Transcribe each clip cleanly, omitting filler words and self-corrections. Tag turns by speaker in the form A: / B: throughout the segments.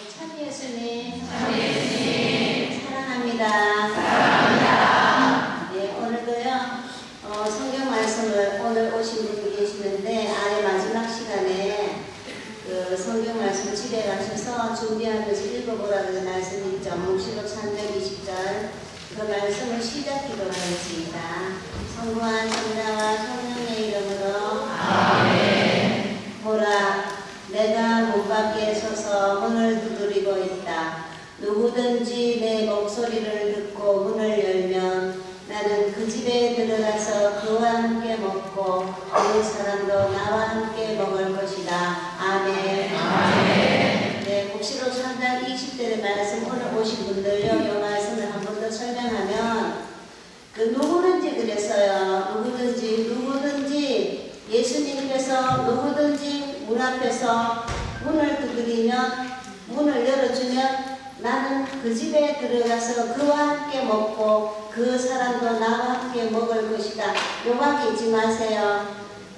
A: 참 예수님, 사랑합니다.
B: 사랑합니다.
A: 네, 오늘도요, 성경 말씀을 오늘 오신 분이 계시는데, 아예 마지막 시간에 그 성경 말씀 집에 가셔서 준비하면서 읽어보라는 말씀이 있죠. 묵시록 320절. 그 말씀을 시작 기도하겠습니다. 성부한 성자와 성령의 이름으로
B: 아멘.
A: 보라, 내가 문 밖에 서서 문을 두드리고 있다. 누구든지 내 목소리를 듣고 문을 열면 나는 그 집에 들어가서 그와 함께 먹고 그 사람도 나와 함께 먹을 것이다. 아멘.
B: 아멘.
A: 네, 묵시록 3장 20절의 말씀 오늘 오신 분들요, 이 말씀을 한 번 더 설명하면 그 누구든지 그랬어요. 누구든지 예수님께서 누구든지 문 앞에서 문을 두드리면 문을 열어주면 나는 그 집에 들어가서 그와 함께 먹고 그 사람도 나와 함께 먹을 것이다. 요밖에 잊지 마세요.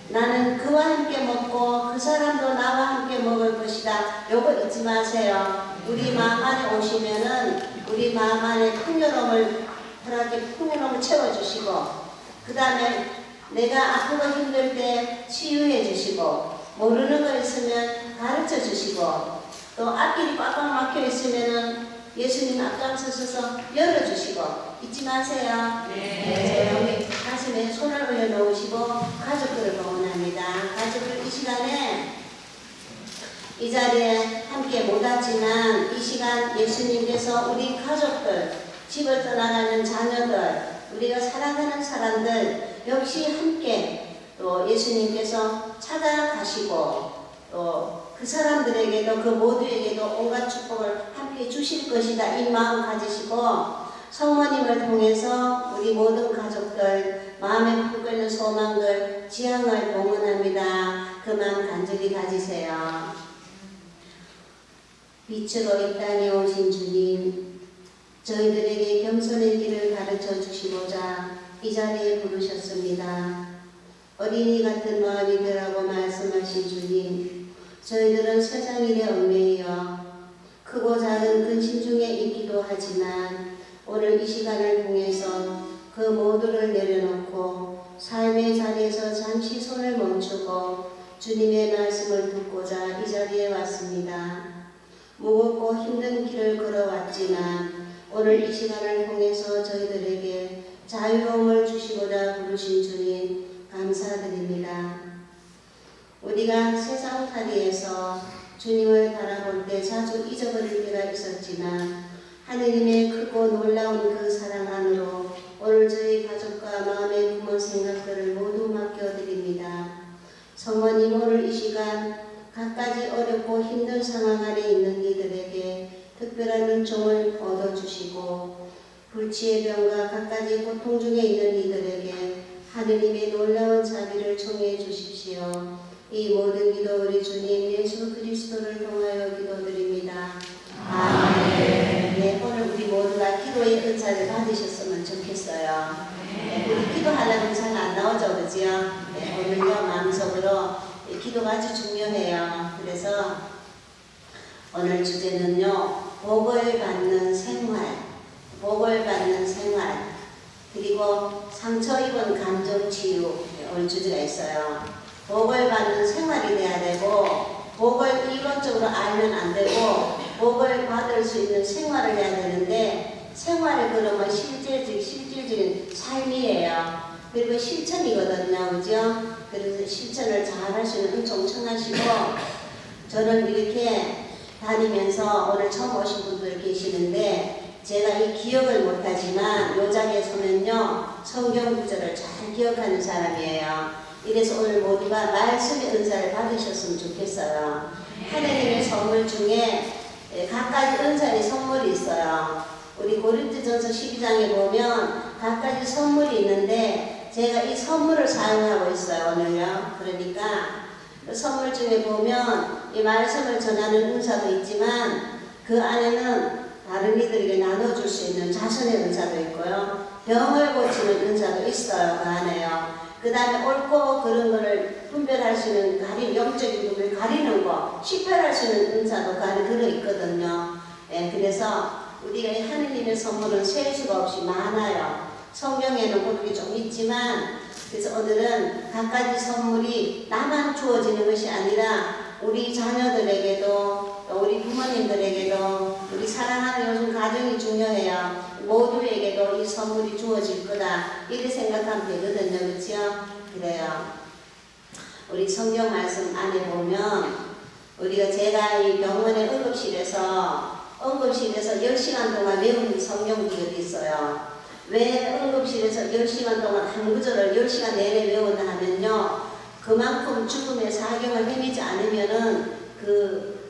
A: 나는 그와 함께 먹고 그 사람도 나와 함께 먹을 것이다. 요거 잊지 마세요. 우리 마음 안에 오시면은 우리 마음 안에 풍요로움을 채워주시고, 그 다음에 내가 아프고 힘들 때 치유해 주시고, 모르는 거 있으면 가르쳐 주시고, 또 앞길이 꽉꽉 막혀 있으면은 예수님 앞장서셔서 열어주시고, 잊지 마세요. 네, 우리 가슴에 손을 올려놓으시고 가족들을 응원합니다. 가족들 이 시간에 이 자리에 함께 못 왔지만 이 시간 예수님께서 우리 가족들, 집을 떠나가는 자녀들, 우리가 살아가는 사람들 역시 함께 또 예수님께서 찾아가시고 또 그 사람들에게도 그 모두에게도 온갖 축복을 함께 주실 것이다. 이 마음 가지시고 성모님을 통해서 우리 모든 가족들 마음에 품고 있는 소망들 지향을 봉헌합니다. 그 마음 간절히 가지세요. 빛으로 이 땅에 오신 주님, 저희들에게 겸손의 길을 가르쳐 주시고자 이 자리에 부르셨습니다. 어린이 같은 마음이더라고 말씀하신 주님, 저희들은 세상 일에 얽매여 크고 작은 근심 중에 있기도 하지만 오늘 이 시간을 통해서 그 모두를 내려놓고 삶의 자리에서 잠시 손을 멈추고 주님의 말씀을 듣고자 이 자리에 왔습니다. 무겁고 힘든 길을 걸어왔지만 오늘 이 시간을 통해서 저희들에게 자유로움을 주시고자 부르신 주님 감사드립니다. 우리가 세상살이에서 주님을 바라볼 때 자주 잊어버릴 때가 있었지만 하느님의 크고 놀라운 그 사랑 안으로 오늘 저희 가족과 마음에 품은 생각들을 모두 맡겨드립니다. 성모님, 오늘 이 시간 갖가지 어렵고 힘든 상황 안에 있는 이들에게 특별한 은총을 얻어주시고 불치의 병과 갖가지 고통 중에 있는 이들에게 하느님의 놀라운 자비를 청해 주십시오. 이 모든 기도 우리 주님 예수 그리스도를 통하여 기도드립니다. 아멘. 네, 오늘 우리 모두가 기도의 은사를 받으셨으면 좋겠어요. 네, 우리 기도하려면 잘 안 나오죠, 그죠? 네, 오늘요 마음속으로 기도가 아주 중요해요. 그래서 오늘 주제는요, 복을 받는 생활, 그리고 상처 입은 감정 치유, 오늘 주제가 있어요. 복을 받는 생활이 돼야 되고, 복을 이론적으로 알면 안 되고, 복을 받을 수 있는 생활을 해야 되는데, 생활을 그러면 실질적인 삶이에요. 그리고 실천이거든요, 그죠? 그래서 실천을 잘 할 수 있는 은총 청하시고, 저는 이렇게 다니면서 오늘 처음 오신 분들 계시는데, 제가 이 기억을 못하지만 요 자리에 서면요 성경 구절을 잘 기억하는 사람이에요. 이래서 오늘 모두가 말씀의 은사를 받으셨으면 좋겠어요. 하나님의 선물 중에 각가지 은사의 선물이 있어요. 우리 고린도전서 12장에 보면 각가지 선물이 있는데 제가 이 선물을 사용하고 있어요, 오늘요. 그러니까 그 선물 중에 보면 이 말씀을 전하는 은사도 있지만 그 안에는 다른 이들에게 나눠줄 수 있는 자선의 은사도 있고요. 병을 고치는 은사도 있어요, 그 안에요. 그 다음에 옳고 그런 거를 분별할 수 있는 영적인 부분을 가리는 거, 식별할 수 있는 은사도 들어있거든요. 예, 그래서 우리가 이 하느님의 선물은 셀 수가 없이 많아요. 성경에는 그렇게 좀 있지만, 그래서 오늘은 각가지 선물이 나만 주어지는 것이 아니라 우리 자녀들에게도, 우리 부모님들에게도, 우리 사랑하는 요즘 가정이 중요해요. 모두에게도 이 선물이 주어질 거다, 이렇게 생각하면 되거든요. 그렇죠? 그래요. 우리 성경 말씀 안에 보면, 제가 이 병원의 응급실에서 10시간 동안 외운 성경 구절이 있어요. 왜 응급실에서 10시간 동안 한 구절을 10시간 내내 외운다 하면요, 그만큼 죽음의 사경을 헤매지 않으면은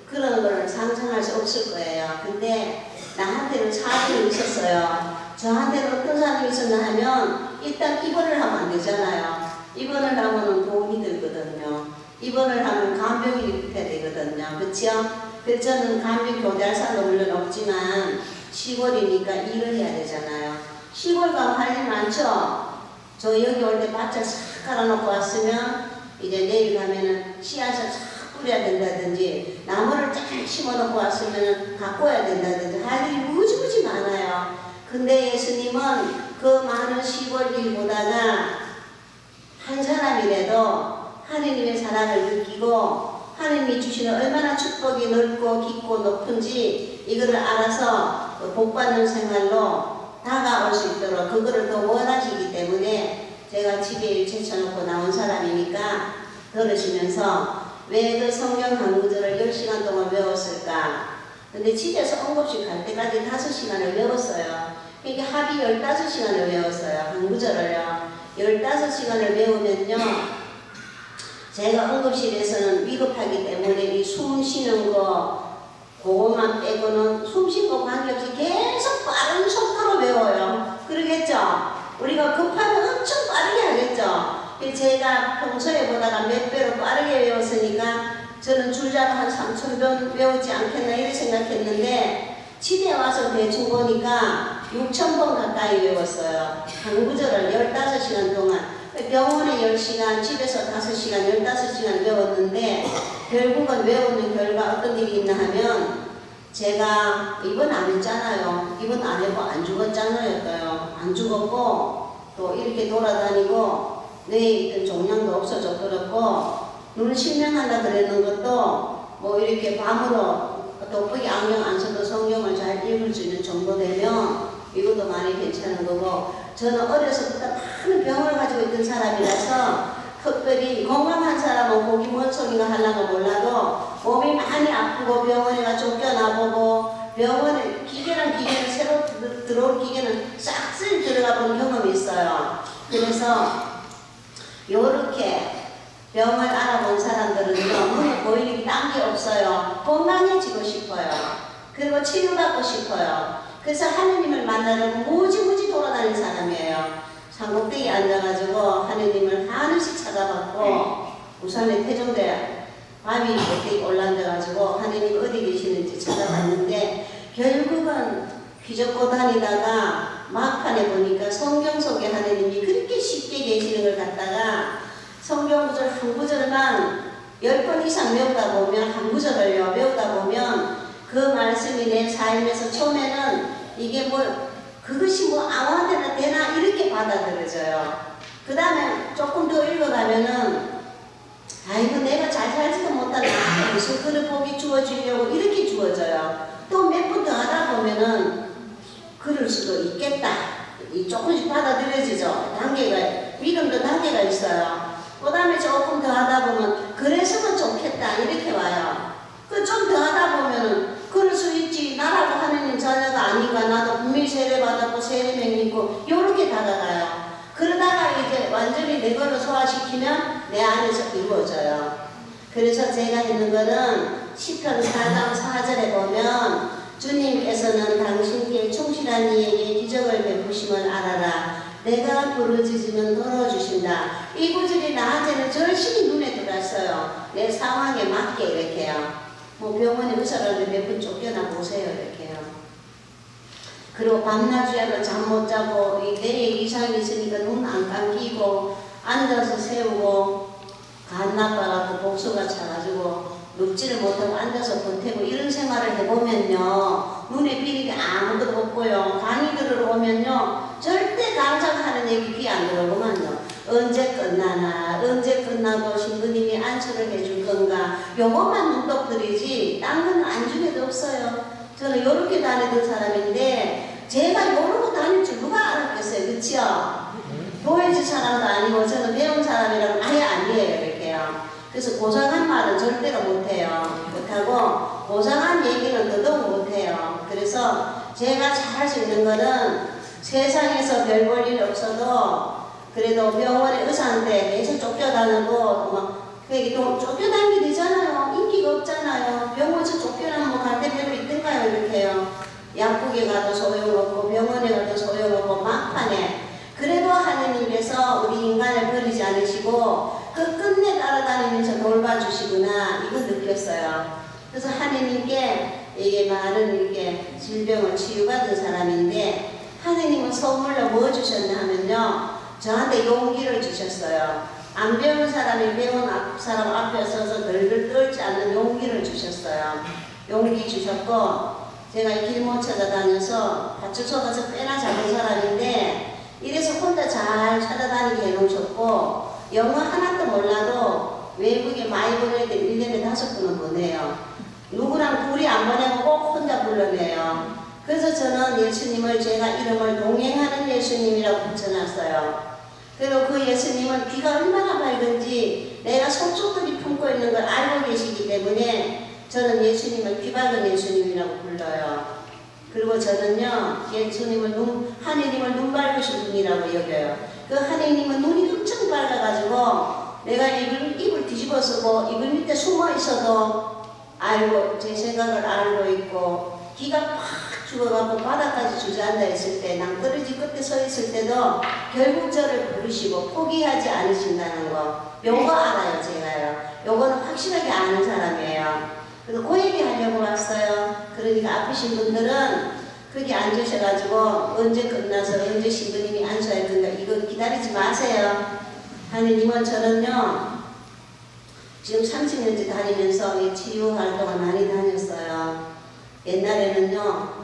A: 그런 걸 상상할 수 없을 거예요. 근데 나한테는 사람이 있었어요. 저한테는 어떤 사람이 있었나 하면, 일단 입원을 하면 안 되잖아요. 입원을 하면은 돈이 들거든요. 입원을 하면 간병인이 붙어야 되거든요. 그렇죠? 그래서 저는 간병 교대할 사람도 물론 없지만 시골이니까 일을 해야 되잖아요. 시골 가면 할 일 많죠? 저 여기 올 때 밭을 싹 깔아놓고 왔으면 이제 내일 가면은 씨앗을 싹 뿌려야 된다든지, 나무를 쫙 심어놓고 왔으면 가꿔야 된다든지 할 일이 무지무지 많아요. 근데 예수님은 그 많은 시골 일보다가 한 사람이라도 하느님의 사랑을 느끼고 하느님이 주시는 얼마나 축복이 넓고 깊고 높은지 이거를 알아서 복받는 생활로 다가올 수 있도록 그거를 더 원하시기 때문에, 제가 집에 일 제쳐놓고 나온 사람이니까 들으시면서 왜 그 성경 한 구절을 10시간 동안 외웠을까? 근데 집에서 응급실 갈 때까지 5시간을 외웠어요. 이게 합이 15시간을 외웠어요. 한 구절을요. 15시간을 외우면요, 제가 응급실에서는 위급하기 때문에 이 숨 쉬는 거 그것만 빼고는 숨 쉰 거 관계없이 계속 빠른 속도로 외워요. 그러겠죠? 우리가 급하면 엄청 빠르게 하겠죠? 제가 평소에 보다가 몇 배로 빠르게 외웠으니까 저는 줄자로 한 3,000번 외우지 않겠나 이렇게 생각했는데, 집에 와서 대충 보니까 6,000번 가까이 외웠어요. 한 구절을 15시간 동안. 병원에 10시간, 집에서 5시간, 15시간 외웠는데, 결국은 외우는 결과 어떤 일이 있나 하면, 제가 입원 안 했잖아요. 입원 안 해고 안 죽었잖아요. 안 죽었고, 또 이렇게 돌아다니고, 뇌에 있던 종양도 없어져 버렸고, 눈을 실명한다 그러는 것도 뭐 이렇게 밤으로 돋보기 안경 안 써도 성경을 잘 읽을 수 있는 정도 되면 이것도 많이 괜찮은 거고, 저는 어려서부터 많은 병을 가지고 있던 사람이라서 특별히 건강한 사람은 거기 뭔 소리가 하려고 몰라도 몸이 많이 아프고 병원에 가 쫓겨나보고, 병원에 기계는 새로 들어올 기계는 싹쓸이 들어가 본 경험이 있어요. 그래서 요렇게 병을 알아본 사람들은요, 눈에 보이는 딴 게 없어요. 건강해지고 싶어요. 그리고 치료받고 싶어요. 그래서 하느님을 만나려고 무지무지 돌아다니는 사람이에요. 산꼭대기에 앉아가지고 하느님을 하늘씩 찾아봤고, 부산의 태종대 바위 꼭대기 올라앉아가지고 하느님 어디 계시는지 찾아봤는데, 결국은 휘젓고 다니다가 막판에 보니까 성경 속에 하느님이 그렇게 쉽게 계시는 걸 갖다가 성경 구절 한 구절만 10번 이상 외우다 보면, 한 구절을요 외우다 보면 그 말씀이 내 삶에서 처음에는 이게 그것이 아무한테나 되나 이렇게 받아들여져요. 그 다음에 조금 더 읽어가면은, 아이고 내가 잘 살지도 못한 나한테 무슨 그릇 복이 주어지려고 이렇게 주어져요. 또 몇 번 더 하다 보면은 그럴 수도 있겠다, 조금씩 받아들여지죠. 믿음도 단계가 있어요. 그 다음에 조금 더 하다 보면 그래서는 좋겠다 이렇게 와요. 좀 더 하다 보면은 그럴 수 있지, 나라고 하느님 자녀가 아닌가, 나도 분명히 세례받았고 세례명 믿고 요렇게 다가가요. 그러다가 이제 완전히 내 걸로 소화시키면 내 안에서 이루어져요. 그래서 제가 했는 거는 시편 4장 4절에 보면, 주님께서는 당신께 충실한 이에게 기적을 베푸심을 알아라. 내가 부르짖으면 들어주신다. 이 구절이 나한테는 절실히 눈에 들어왔어요. 내 상황에 맞게 이렇게요. 병원에 의사라는데 몇 분 쫓겨나 보세요 이렇게요. 그리고 밤낮으로 잠 못 자고 뇌에 이상이 있으니까 눈 안 감기고 앉아서 세우고, 간 나빠갖고 복수가 차가지고 눕지를 못하고 앉아서 버티고 이런 생활을 해보면요, 눈에 띄는 게 아무것도 없고요, 간이 들어오면요 절대 강작하는 얘기 귀 안 들어오구만요. 언제 끝나나, 언제 끝나고 신부님이 안수를 해줄 건가, 요것만 눈독들이지 딴 건 안중에도 없어요. 저는 요렇게 다니던 사람인데 제가 요러고 다닐 줄 누가 알았겠어요. 그치요? 보여줄 사람도 아니고 저는 배운 사람이라면 아예 아니에요. 이렇게요. 그래서 고상한 말은 절대로 못해요. 못하고 고상한 얘기는 더더욱 못해요. 그래서 제가 잘할 수 있는 거는 세상에서 별 볼 일 없어도 그래도 병원에 의사한테 계속 쫓겨다녀도 막 좀 쫓겨다니게 되잖아요. 인기가 없잖아요. 병원에서 쫓겨나면 뭐 갈 데 별로 있던가요? 이렇게요. 약국에 가도 소용없고 병원에 가도 소용없고 막판에 그래도 하느님께서 우리 인간을 버리지 않으시고 끝끝내 따라다니면서 돌봐주시구나 이걸 느꼈어요. 그래서 하느님께 이게 많은 이렇게 질병을 치유받은 사람인데 하느님은 선물로 뭐 주셨나 하면요, 저한테 용기를 주셨어요. 안 배운 사람이 배운 사람 앞에 서서 덜덜 떨지 않는 용기를 주셨어요. 용기 주셨고 제가 길 못 찾아다녀서 파출소 가서 꽤나 작은 사람인데 이래서 혼자 잘 찾아다니게 해놓으셨고 영어 하나도 몰라도 외국에 많이 보낼 때 1년에 5번은 보내요. 누구랑 둘이 안 보내고 꼭 혼자 불러내요. 그래서 저는 예수님을 제가 이름을 동행하는 예수님이라고 붙여놨어요. 그리고 그 예수님은 귀가 얼마나 밝은지 내가 속속들이 품고 있는 걸 알고 계시기 때문에 저는 예수님을 귀박은 예수님이라고 불러요. 그리고 저는요, 예수님을 하느님을 눈 밝으신 분이라고 여겨요. 그 하느님은 눈이 엄청 밝아가지고 내가 입을 뒤집어 쓰고 이불 밑에 숨어 있어도 알고 제 생각을 알고 있고 기가 팍 죽어가고 바닥까지 주저앉아 있을 때 낭떠러지 끝에 서 있을 때도 결국 저를 부르시고 포기하지 않으신다는 거 요거 알아요. 제가요. 요거는 확실하게 아는 사람이에요. 그래서 그 얘기 하려고 왔어요. 그러니까 아프신 분들은 거기 앉으셔가지고 언제 끝나서 언제 신부님이 안수할 건가 이거 기다리지 마세요. 하느님은 저는요 지금 30년째 다니면서 치유 활동을 많이 다녔어요. 옛날에는요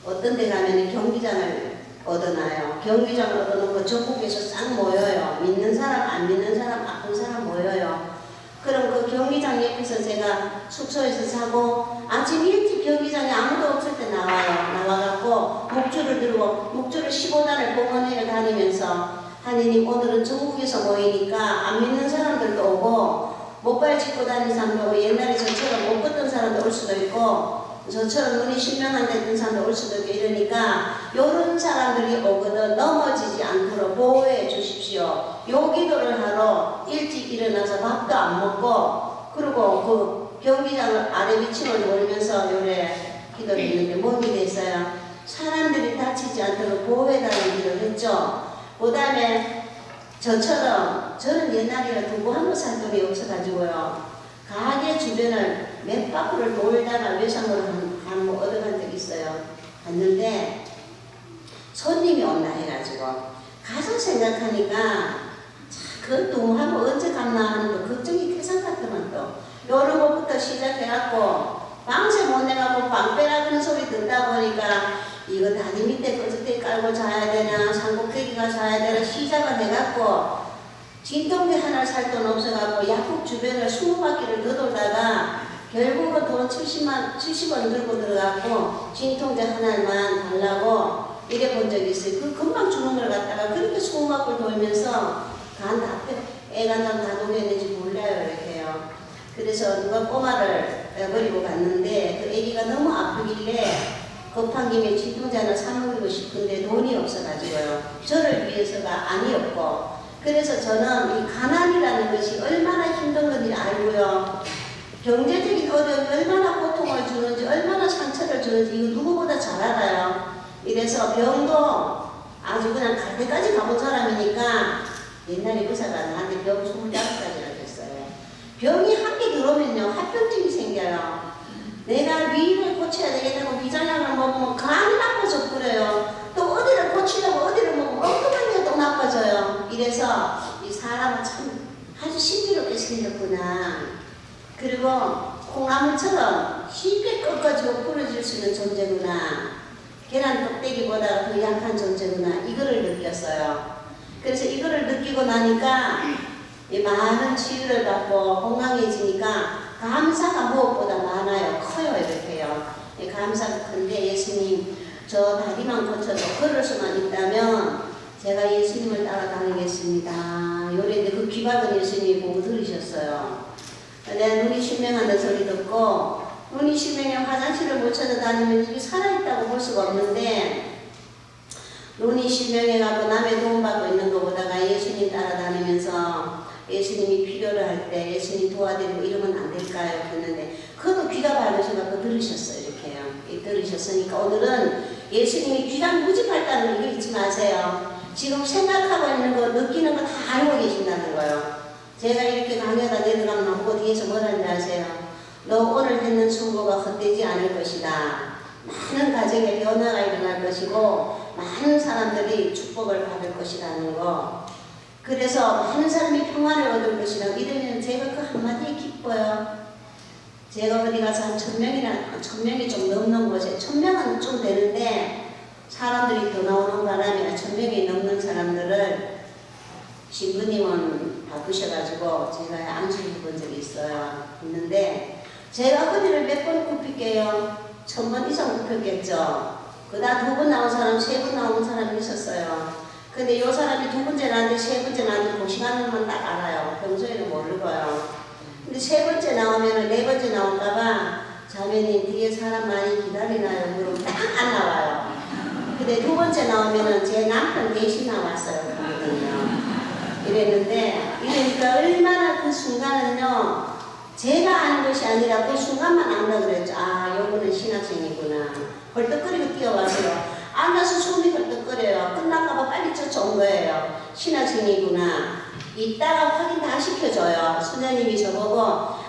A: 어떤 데 가면 경기장을 얻어놔요. 경기장을 얻어놓고 전국에서 싹 모여요. 믿는 사람 안 믿는 사람 아픈 사람 모여요. 그럼 그 경기장 옆에서 제가 숙소에서 자고 아침 일찍 경기장에 아무도 없을 때 나와요. 나와갖고 목줄을 들고 목줄을 15단을 공원에 다니면서 하느님 오늘은 전국에서 모이니까 안 믿는 사람들도 오고 못발 짚고 다니는 사람도 오고 옛날에 저처럼 못 걷던 사람도 올 수도 있고 저처럼 눈이 실명한 데 있는 사람도 올 수도 있고 이러니까 요런 사람들이 오거든 넘어지지 않도록 보호해 주십시오. 요 기도를 하러 일찍 일어나서 밥도 안 먹고 그리고 그 경기장을 아래 위층을 돌면서 요래 기도를 했는데 몸이 됐어요. 사람들이 다치지 않도록 보호해달라는 기도를 했죠. 그 다음에 저처럼 저는 옛날에 두고 한 번 살 돈이 없어가지고요. 가게 주변을 몇 바퀴를 돌다가 외상으로 한 얻어간 적이 있어요. 갔는데 손님이 온다 해가지고 가서 생각하니까 그것도 하고 언제 갔나 하는 거 걱정이 태산 같으면 또 요런 것부터 시작해갖고 밤새 못 내가고 빵빼라그는 소리 듣다 보니까 이거 다리 밑에 거저대 깔고 자야 되나 산꼭대기가 자야 되나 시작을 해갖고 진통제 하나 살 돈 없어갖고 약국 주변을 20바퀴를 더 돌다가 결국은 돈 70원 들고 들어가고 진통제 하나만 달라고 이래 본 적이 있어요. 그 금방 주는 걸 갖다가 그렇게 20바퀴를 돌면서 간 다 애간장 다 녹였는지 몰라요. 이렇게요. 그래서 누가 꼬마를 버리고 갔는데 그 애기가 너무 아프길래 급한 김에 진통제 하나 사 먹이고 싶은데 돈이 없어가지고요. 저를 위해서가 아니었고 그래서 저는 이 가난이라는 것이 얼마나 힘든 건지 알고요. 경제적인 어려움이 얼마나 고통을 주는지 얼마나 상처를 주는지 이거 누구보다 잘 알아요. 이래서 병도 아주 그냥 갈 때까지 가본 사람이니까 옛날에 의사가 나한테 병 25가지나 줬어요. 병이 한 개 들어오면요 합병증이 생겨요. 내가 위를 고쳐야 되겠다고 비장약을 먹으면 간이 나빠서 그래요. 또 어디를 고치려고 어디를 먹으면 엉뚱한 게 또 나빠져요. 이래서 이 사람은 참 아주 신비롭게 생겼구나. 그리고 콩나물처럼 쉽게 꺾어지고 부러질 수 있는 존재구나. 계란 껍데기보다 더 약한 존재구나. 이거를 느꼈어요. 그래서 이거를 느끼고 나니까 이 많은 치유를 받고 건강해지니까 감사가 무엇보다 많아요. 커요. 이렇게요. 감사가 큰데 예수님 저 다리만 고쳐도 걸을 수만 있다면 제가 예수님을 따라다니겠습니다. 요랬는데 그 귀박은 예수님이 보고 들으셨어요. 내가 눈이 실명한다는 소리 듣고 눈이 실명해 화장실을 못 찾아다니면 집이 살아있다고 볼 수가 없는데 눈이 실명해갖고 남의 도움받고 있는 것보다가 예수님 따라다니면서 예수님이 필요로 할 때 예수님 도와드리고 이러면 안 될까요? 했는데 그것도 귀가 밝으셔갖고 들으셨어요. 이렇게요. 들으셨으니까 오늘은 예수님이 귀가 무지 밝다는 거 잊지 마세요. 지금 생각하고 있는 거 느끼는 거 다 알고 계신다는 거예요. 제가 이렇게 강의하다 내려가면 보고 뒤에서 뭐라는지 아세요? 너 오늘 듣는 충고가 헛되지 않을 것이다. 많은 가정에 변화가 일어날 것이고 많은 사람들이 축복을 받을 것이라는 거. 그래서 많은 사람이 평안을 얻을 것이라고 이러면 제가 그 한마디에 기뻐요. 제가 어디 가서 한 1000명이 좀 넘는 곳에 1000명은 좀 되는데 사람들이 더 나오는 바람에 1000명이 넘는 사람들을 신부님은 바쁘셔가지고 제가 안수해 본 적이 있는데 제가 허리를 몇 번 굽힐게요. 1000번 이상 굽혔겠죠. 그다음 2번 나온 사람, 3번 나온 사람이 있었어요. 근데 이 사람이 2번째 나왔는데 3번째 나왔는데 그 시간만 딱 알아요. 평소에는 모르고요. 근데 3번째 나오면은 4번째 나올까봐 자매님 뒤에 사람 많이 기다리나요? 그러면 딱 안 나와요. 근데 2번째 나오면은 제 남편 대신 나왔어요. 그러거든요. 이랬는데 이러니까 얼마나 그 순간은요 제가 아는 것이 아니라 그 순간만 안다 그랬죠. 아 요거는 신학생이구나. 벌떡거리고 뛰어왔어요. 앉아서 숨이 벌떡거려요. 끝날까봐 빨리 쫓아온 거예요. 신학생이구나. 이따가 확인 다 시켜줘요. 수녀님이 저보고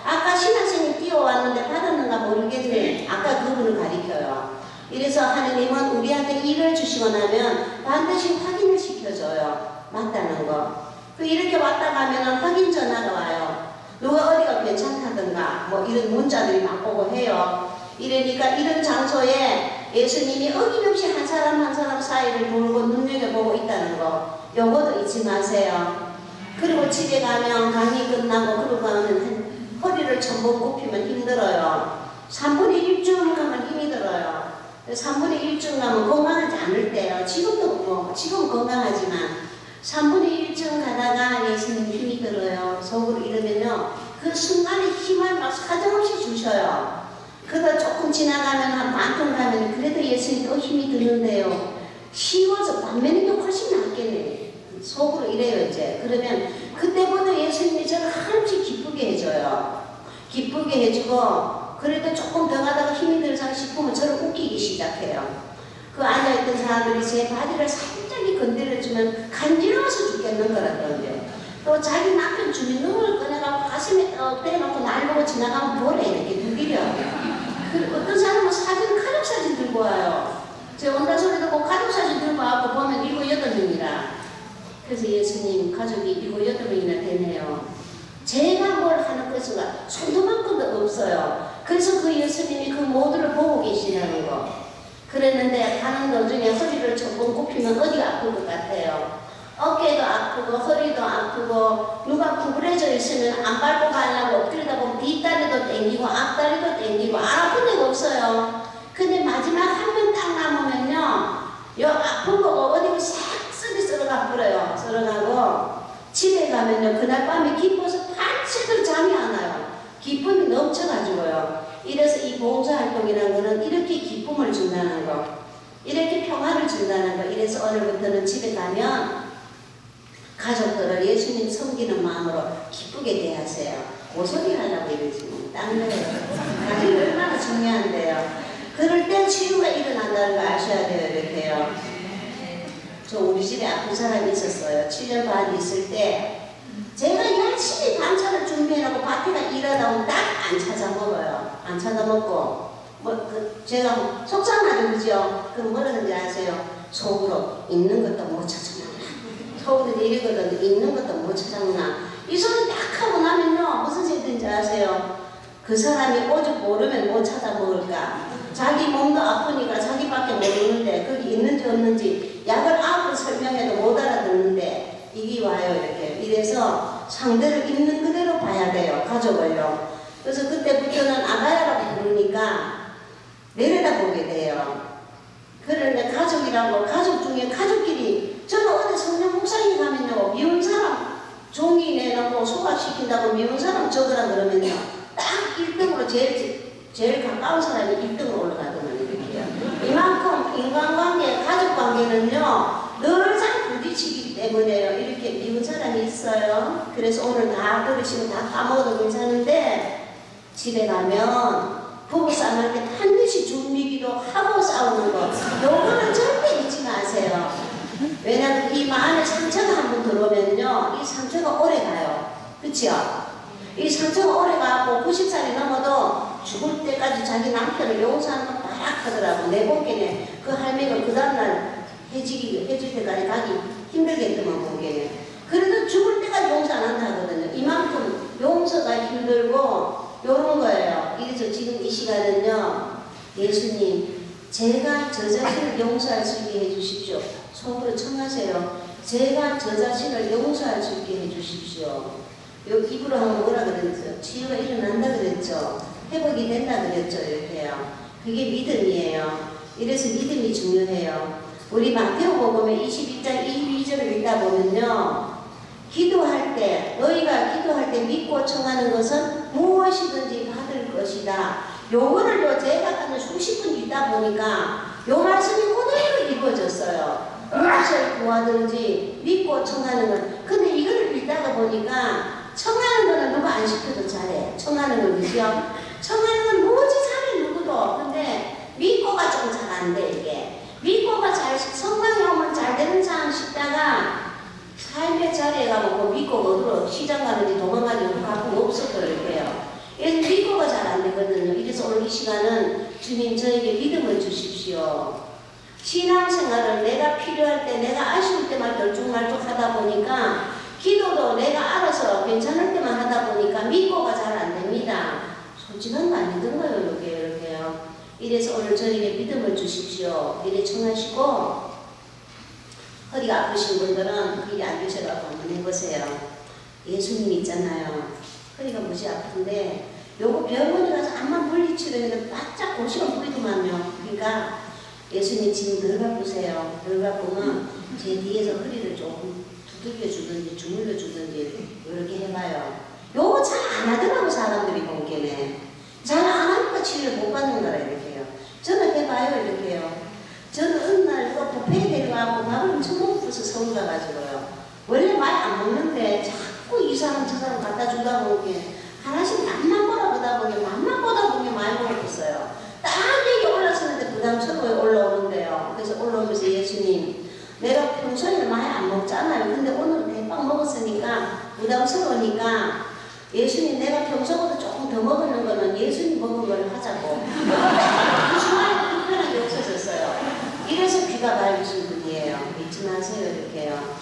A: 아까 신학생이 뛰어왔는데 받았는가 모르겠네. 아까 그분을 가리켜요. 이래서 하느님은 우리한테 일을 주시고 나면 반드시 확인을 시켜줘요. 맞다는 거. 이렇게 왔다 가면은 확인 전화가 와요. 누가 어디가 괜찮다든가 뭐 이런 문자들이 막 오고 해요. 이러니까 이런 장소에 예수님이 어김없이 한 사람 한 사람 사이를 돌고 눈여겨보고 있다는 거. 요것도 잊지 마세요. 그리고 집에 가면 강의 끝나고 그러고 하면 허리를 1000번 굽히면 힘들어요. 3분의 1쯤 가면 힘이 들어요. 3분의 1쯤 가면 건강하지 않을 때요. 지금도 지금 건강하지만 3분의 1쯤 가다가 예수님 힘이 들어요. 속으로 이러면요. 그 순간에 힘을 막 사정없이 주셔요. 그러다 조금 지나가면 한 반통 가면 그래도 예수님 또 힘이 드는데요. 쉬워서 반면에 훨씬 낫겠네. 속으로 이래요 이제. 그러면 그때부터 예수님이 저를 한없이 기쁘게 해줘요. 기쁘게 해주고 그래도 조금 더 가다가 힘이 들자 싶으면 저를 웃기기 시작해요. 그 앉아있던 사람들이 제 바지를 살짝이 건드려주면 간지러워서 죽겠는 거라던데 또 자기 남편 주민등록을 꺼내가지고 가슴에 떡 대놓고 날 보고 지나가면 뭐래 이렇게 두드려. 그리고 어떤 사람은 가족사진 들고 와요. 제가 온다 소리 듣고 가족사진 들고 와서 보면 7, 8명이라. 그래서 예수님 가족이 7, 8명이나 되네요. 제가 뭘 하는 것인가 손도만큼도 없어요. 그래서 그 예수님이 그 모두를 보고 계시냐는 거. 그랬는데 가는 도중에 허리를 조금 굽히면 어디가 아플 것 같아요. 어깨도 아프고 허리도 아프고 누가 구부려져 있으면 안 밟고 가려고 엎드리다 보면 뒷다리도 땡기고 앞다리도 땡기고 안 아픈 데가 없어요. 근데 마지막 한 명 딱 남으면요 요 아픈 거가 어디고 싹 썰어가 버려요. 썰어가고 집에 가면요 그날 밤에 기뻐서 밤새도록 잠이 안 와요. 기쁨이 넘쳐가지고요. 이래서 이 봉사활동이라는 거는 이렇게 기쁨을 준다는 거, 이렇게 평화를 준다는 거. 이래서 오늘부터는 집에 가면 가족들을 예수님 섬기는 마음으로 기쁘게 대하세요. 고소리 하려고 이러지 뭐. 딴 거예요. 가족이 얼마나 중요한데요. 그럴 때 치유가 일어난다는 거 아셔야 돼요. 이렇게요. 저 우리 집에 아픈 사람이 있었어요. 7년 반 있을 때 제가 열심히 반찬을 준비해놓고 밭에가 일하다 보면 딱 안 찾아 먹어요. 안 찾아 먹고 제가 속상하죠. 그죠? 그럼 뭐라는지 아세요? 속으로 있는 것도 못 찾아먹나. 속으로 이러거든. 있는 것도 못 찾아먹나. 이 소리 딱 하고 나면요 무슨 생각인지 아세요? 그 사람이 오죽 모르면 못 찾아 먹을까? 자기 몸도 아프니까 자기밖에 모르는데 거기 있는지 없는지 약을 아무리 설명해도 못 알아듣는데 이게 와요 이렇게. 이래서 상대를 있는 그대로 봐야 돼요. 가족을요. 그래서 그때부터는 아가야라고 부르니까 내려다보게 돼요. 그런데 가족이라고 가족 중에 가족끼리 저는 어디 성령 목사님 가면요 미운 사람 종이 내놓고 소각시킨다고 미운 사람 적으라 그러면요 딱 1등으로 제일 가까운 사람이 1등으로 올라가더만요. 이렇게요. 이만큼 인간관계 가족관계는요 늘상 부딪히기 때문에요 이렇게 미운 사람이 있어요. 그래서 오늘 다 들으시면 다 까먹어도 괜찮은데 집에 가면 부부싸움할 때 반드시 준비기도 하고 싸우는 거 요거는 절대 잊지 마세요. 왜냐하면 이 마음에 상처가 한번 들어오면요 이 상처가 오래가요. 그치요? 이 상처가 오래가고 90살이 넘어도 죽을 때까지 자기 남편을 용서하는 거 막 하더라고. 내 보기에는 그 할매가 그 다음날 해질 때까지 가기 힘들겠더만 보기에는. 그래도 죽을 때까지 용서 안 한다 하거든요. 이만큼 용서가 힘들고 요런 거예요. 그래서 지금 이 시간은요 예수님 제가 저 자신을 용서할 수 있게 해주십시오. 속으로 청하세요. 제가 저 자신을 용서할 수 있게 해주십시오. 요 입으로 하면 뭐라 그랬죠? 치유가 일어난다 그랬죠? 회복이 된다 그랬죠? 이렇게요. 그게 믿음이에요. 이래서 믿음이 중요해요. 우리 마태복음 21장 22절을 읽다 보면요. 기도할 때 너희가 기도할 때 믿고 청하는 것은 무엇이든지 받을 것이다. 요거를요 제가 한 수십 분 읽다 보니까 요 말씀이 그대로 이루어졌어요. 무엇을 구하든지 믿고 청하는 것. 근데 이거를 읽다가 보니까 청하는 거는 누가 안 시켜도 잘해. 청하는 건 그죠? 청하는 건 뭐지 잘해 누구도. 근데 믿고가 좀 잘 안 돼 이게. 믿고가 잘 성당에 오면 잘 되는 사람 싶다가 삶의 자리에 가면 믿고가 어디로 시장 가는지 도망가는지 가끔 없었더라고요. 이렇게요. 그래서 믿고가 잘 안 되거든요. 이래서 오늘 이 시간은 주님 저에게 믿음을 주십시오. 신앙생활을 내가 필요할 때 내가 아쉬울 때만 덜쭉말쭉 하다 보니까 기도도 내가 알아서 괜찮을 때만 하다 보니까 믿고가 잘 안 됩니다. 솔직한 거 아니던가요 이렇게요. 이래서 오늘 저에게 믿음을 주십시오. 이래 청하시고 허리가 아프신 분들은 거기 앉으셔서 한번 해보세요. 예수님 있잖아요. 허리가 무지 아픈데 요거 병원에 가서 암만 물리치료해도 바짝 고시가 보이더만요. 그러니까 예수님 지금 덜 바쁘세요. 덜 바쁘면 제 뒤에서 허리를 조금 두들겨 주든지 주물러 주든지 이렇게 해봐요. 요거 잘 안 하더라고 사람들이 보기에는. 잘 안 하니까 치료를 못 받는 거라 이렇게요. 저는 해봐요 이렇게요. 저는 어느 날 누가 뷔페에 데려가고 밥을 엄청 먹고서 서울 가가지고요. 원래 많이 안 먹는데 자꾸 이 사람 저 사람 갖다 주다 보니 하나씩 맛만 보다 보니 맛만 보다 보니 많이 먹었어요. 딱 여기 올라서는데 부담스러워 올라오는데요. 그래서 올라오면서 예수님 내가 평소에는 많이 안 먹잖아요. 근데 오늘 대빵 먹었으니까 부담스러우니까 예수님 내가 평소보다 조금 더 먹는 거는 예수님 먹은 걸 하자고. 주말에 불편한 게 없어졌어요. 이래서 귀가 밝으신 분이에요. 믿지 마세요 이렇게요.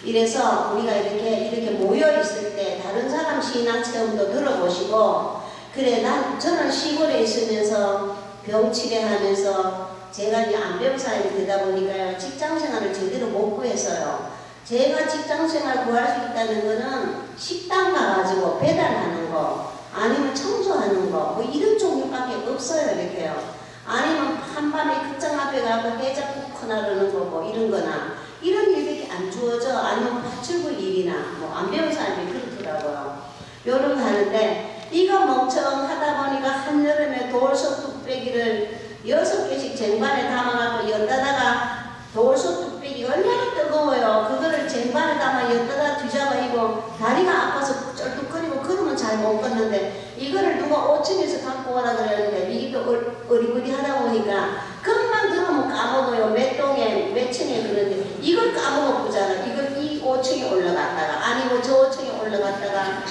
A: 이래서 우리가 이렇게 모여 있을 때 다른 사람 신앙 체험도 들어보시고 그래 저는 시골에 있으면서 병 치료하면서 제가 이제 안병사에 되다 보니까요 직장생활을 제대로 못 구해서요. 제가 직장생활 구할 수 있다는 거는 식당 가가지고 배달하는 거 아니면 청소하는 거 뭐 이런 종류밖에 없어요 이렇게요. 아니면 한밤에 극장 앞에 가고 해장국 커나르는 거 뭐 이런 거나 이런 일들이 안 주어져. 아니면 파출부 일이나 뭐 안 배운 사람이 그렇더라고요. 요런 거 하는데 이거 멍청하다 보니까 한여름에 돌솥 뚝배기를 6개씩 쟁반에 담아갖고 엿다다가 돌솥 뚝배기 얼마나 뜨거워요. 그거를 쟁반에 담아 엿다가 뒤잡아 입고 다리가 아파서 쩔뚝거리고 그러면 잘 못 걷는데 이거를 누가 5층에서 갖고 오라 그랬는데 이게 또 어리버리하다 보니까 금방 들으면 까먹어요. 몇 동에 몇 층에 그러는데 이걸 까먹어 보잖아. 이걸 이 5층에 올라갔다가 아니면 저 5층에 올라갔다가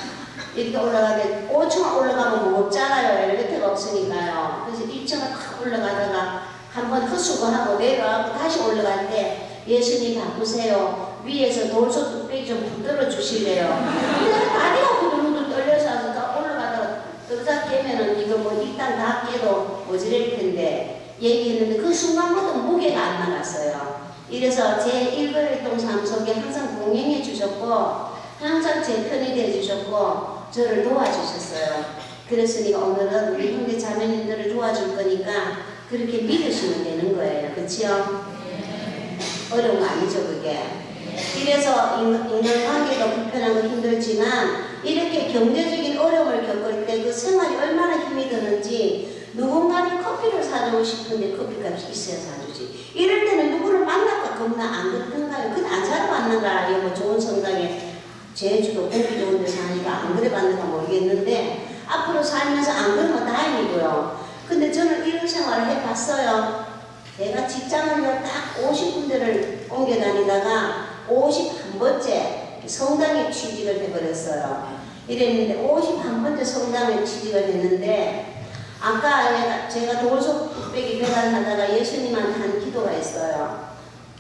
A: 이렇게 올라가는데 5층 올라가면 무겁잖아요. 엘리베이터가 없으니까요. 그래서 1층을 탁 올라가다가 한번 헛수고하고 내려가고 다시 올라갈 때 예수님 바꾸세요. 위에서 돌솥 뚝배기 좀 붙들어 주실래요? 후다닥 깨면은 이거 뭐 일단 다 깨도 모자랄 텐데 얘기했는데 그 순간부터 무게가 안 나갔어요. 이래서 제 1거일동 삶 속에 항상 동행해 주셨고 항상 제 편이 돼 주셨고 저를 도와주셨어요. 그랬으니까 오늘은 우리 형제 자매님들을 도와줄 거니까 그렇게 믿으시면 되는 거예요. 그치요? 어려운 거 아니죠 그게. 이래서 인간관계도 불편하고 힘들지만 이렇게 경제적인 어려움을 겪을 때 그 생활이 얼마나 힘이 드는지 누군가는 커피를 사주고 싶은데 커피값이 있어야 사주지. 이럴 때는 누구를 만날까 겁나 안 그렇던가요? 그냥 안 사러 왔는가? 이거 뭐 좋은 성당에 제주도 보기 좋은 데 사니까 안 그래 봤는가 모르겠는데 앞으로 살면서 안 그러면 다행이고요. 근데 저는 이런 생활을 해봤어요. 제가 직장을 딱 50군데를 옮겨 다니다가 51번째 성당에 취직을 해버렸어요. 이랬는데 51번째 성당에 취직을 했는데 아까 제가 돌솥 빼기 배달하다가 예수님한테 한 기도가 있어요.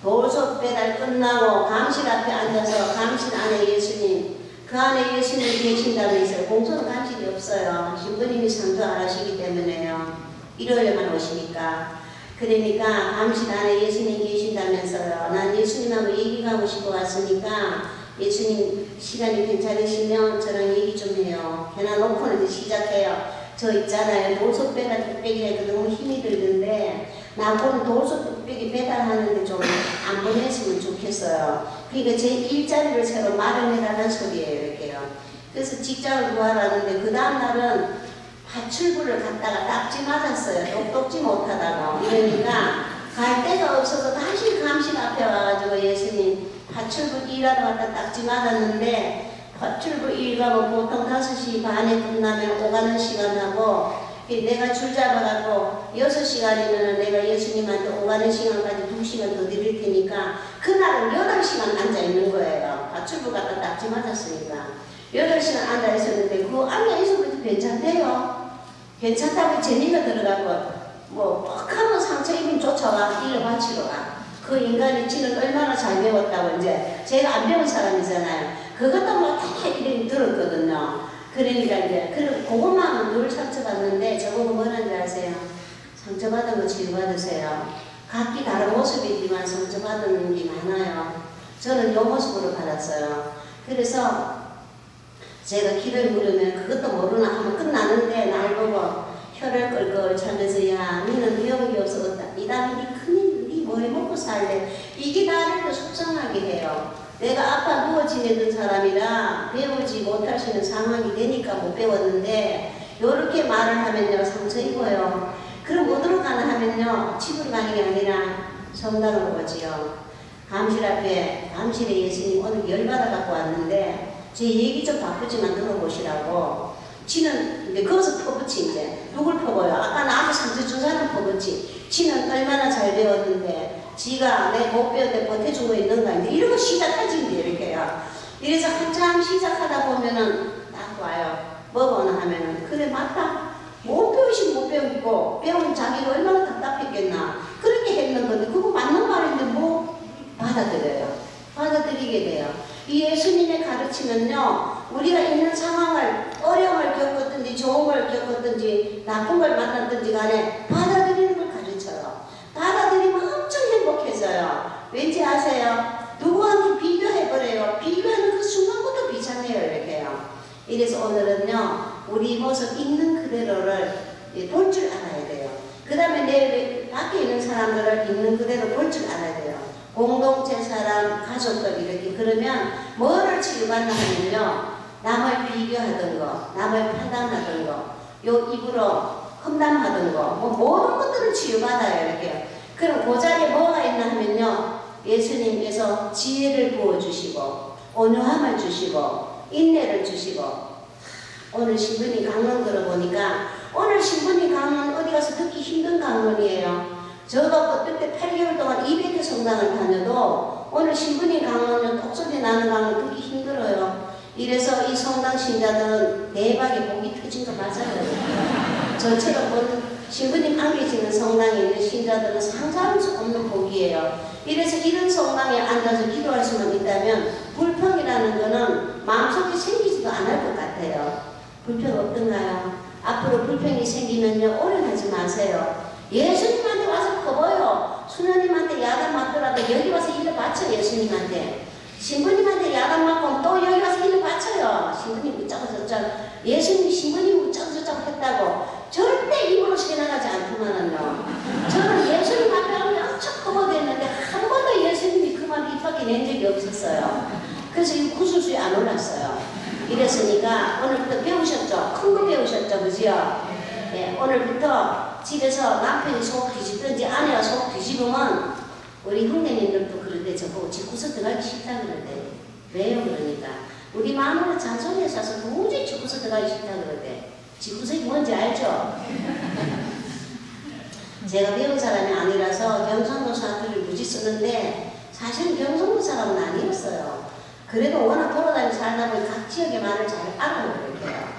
A: 돌솥 배달 끝나고 감실 앞에 앉아서 감실 안에 예수님, 그 안에 예수님이 계신다면서요. 공소는 감실이 없어요. 신부님이 상주 안 하시기 때문에요. 일요일만 오시니까. 그러니까 감실 안에 예수님 계신다면서요. 난 예수님하고 얘기하고 싶어 왔으니까 예수님 시간이 괜찮으시면 저랑 얘기 좀 해요. 걔나 놓고는 이제 시작해요. 저 있잖아요. 돌솥 배달 뚝배기 해도 너무 힘이 들던데 나보는 돌솥 뚝배기 배달하는데 좀 안 보냈으면 좋겠어요. 그러니까 제 일자리를 새로 마련해달라는 소리예요. 이렇게요. 그래서 직장을 구하라는데 그 다음날은 파출부를 갔다가 딱지 맞았어요. 똑똑지 못하다고. 그러니까 갈 데가 없어서 다시 감실 앞에 와가지고 예수님 파출부 일하러 왔다 딱지 맞았는데 파출부 일 가면 보통 5시 반에 끝나면 오가는 시간하고 내가 줄 잡아갖고 6시간이면 내가 예수님한테 오가는 시간까지 2시간 더 드릴 테니까 그날은 8시간 앉아있는 거예요. 파출부 갔다 딱지 맞았으니까 8시간 앉아있었는데 그 앉아있어도 괜찮대요. 괜찮다고 재미가 들어가고 뭐 뻑하면 상처 입으면 쫓아와 일러 바치러 가. 그 인간이 지는 얼마나 잘 배웠다고 이제 제가 안 배운 사람이잖아요. 그것도 뭐 다 이름이 들었거든요. 그러니까 이제 그것만은 늘 상처받는데 저보고 뭐라는지 아세요? 상처받은 거 치유받으세요. 각기 다른 모습이지만 상처받은 게 많아요. 저는 이 모습으로 받았어요. 그래서 제가 길을 물으면 그것도 모르나 하면 끝나는데 날 보고 혀를 끌끌 차면서 야 니는 배운 게 없어 이 다음에 니 큰일 니 뭐 해먹고 살래 이게 나를 또 속상하게 해요. 내가 아파 누워 지내던 사람이라 배우지 못할 수 있는 상황이 되니까 못 배웠는데 요렇게 말을 하면요 상처 입어요. 그럼 어디로 가나 하면요 집으로 가는 게 아니라 성당으로 오지요. 감실 앞에 감실에 예수님 오늘 열받아 갖고 왔는데 제 얘기 좀 바쁘지만 들어보시라고. 지는 이제 거기서 퍼붓지 이제 누굴 퍼봐요? 아까 나한테 상처 준 사람 퍼붓지. 지는 얼마나 잘 배웠는데 지가 내 못 배웠는데 버텨준 거 있는가 이제 이런 거 시작하지 이제 이렇게요. 이래서 한참 시작하다 보면은 딱 와요. 뭐거나 하면은 그래 맞다. 못 배우시면 못 배우고 배운 자기가 얼마나 답답했겠나. 그렇게 했는 건데 그거 맞는 말인데 뭐 받아들여요. 받아들이게 돼요. 이 예수님의 가르침은요, 우리가 있는 상황을, 어려움을 겪었든지, 좋은 걸 겪었든지, 나쁜 걸 만났든지 간에 받아들이는 걸 가르쳐요. 받아들이면 엄청 행복해져요. 왠지 아세요? 누구한테 비교해버려요. 비교하는 그 순간부터 비참해요. 이렇게요. 이래서 오늘은요, 우리 모습 있는 그대로를 볼 줄 알아야 돼요. 그 다음에 내 밖에 있는 사람들을 있는 그대로 볼 줄 알아야 돼요. 공동체 사람, 가족들 이렇게 그러면 뭐를 치유받나 하면요. 남을 비교하던 거, 남을 판단하던 거, 요 입으로 험담하던 거, 뭐 모든 것들을 치유받아요. 이렇게. 그럼 그 자리에 뭐가 있나 하면요. 예수님께서 지혜를 부어주시고 온유함을 주시고 인내를 주시고 오늘 신부님 강론 들어보니까 오늘 신부님 강론 어디 가서 듣기 힘든 강론이에요. 저가 그때 8개월 동안 200개 성당을 다녀도 오늘 신부님 강론은 독소리 나는 강론 듣기 힘들어요. 이래서 이 성당 신자들은 대박에 복이 터진 거 맞아요. 저처럼 본 신부님 안 계시는 성당에 있는 신자들은 상상할 수 없는 복이에요. 이래서 이런 성당에 앉아서 기도할 수만 있다면 불평이라는 거는 마음속에 생기지도 않을 것 같아요. 불평 없던가요? 앞으로 불평이 생기면요, 오래하지 마세요. 예수님한테 와서 커보요. 수녀님한테 야단 맞더라도 여기 와서 일러 바쳐. 예수님한테. 신부님한테 야단 맞고 또 여기 와서 일러 바쳐요. 신부님 웃자고 저자고, 예수님 신부님 웃자고 저자고 했다고 절대 입으로 새나가지 않구만은요. 저는 예수님 앞에 하면 엄청 커버됐는데 한 번도 예수님이 그 말을 입 밖에 낸 적이 없었어요. 그래서 이 구슬수에 안 올랐어요. 이랬으니까 오늘부터 배우셨죠? 큰 거 배우셨죠? 그죠? 네, 오늘부터 집에서 남편이 속 뒤집든지 아내가 속 뒤집으면 우리 형제님들도 그런데 저보고 집구석 들어가기 싫다 그러대. 왜요? 그러니까 우리 마누라 잔소리에 사서 도저히 집구석 들어가기 싫다 그러대. 집구석이 뭔지 알죠? 제가 배운 사람이 아니라서 경상도 사투리를 무지 쓰는데 사실은 경상도 사람은 아니었어요. 그래도 워낙 돌아다니면서 살다 보니 각 지역의 말을 잘 알아보려고요.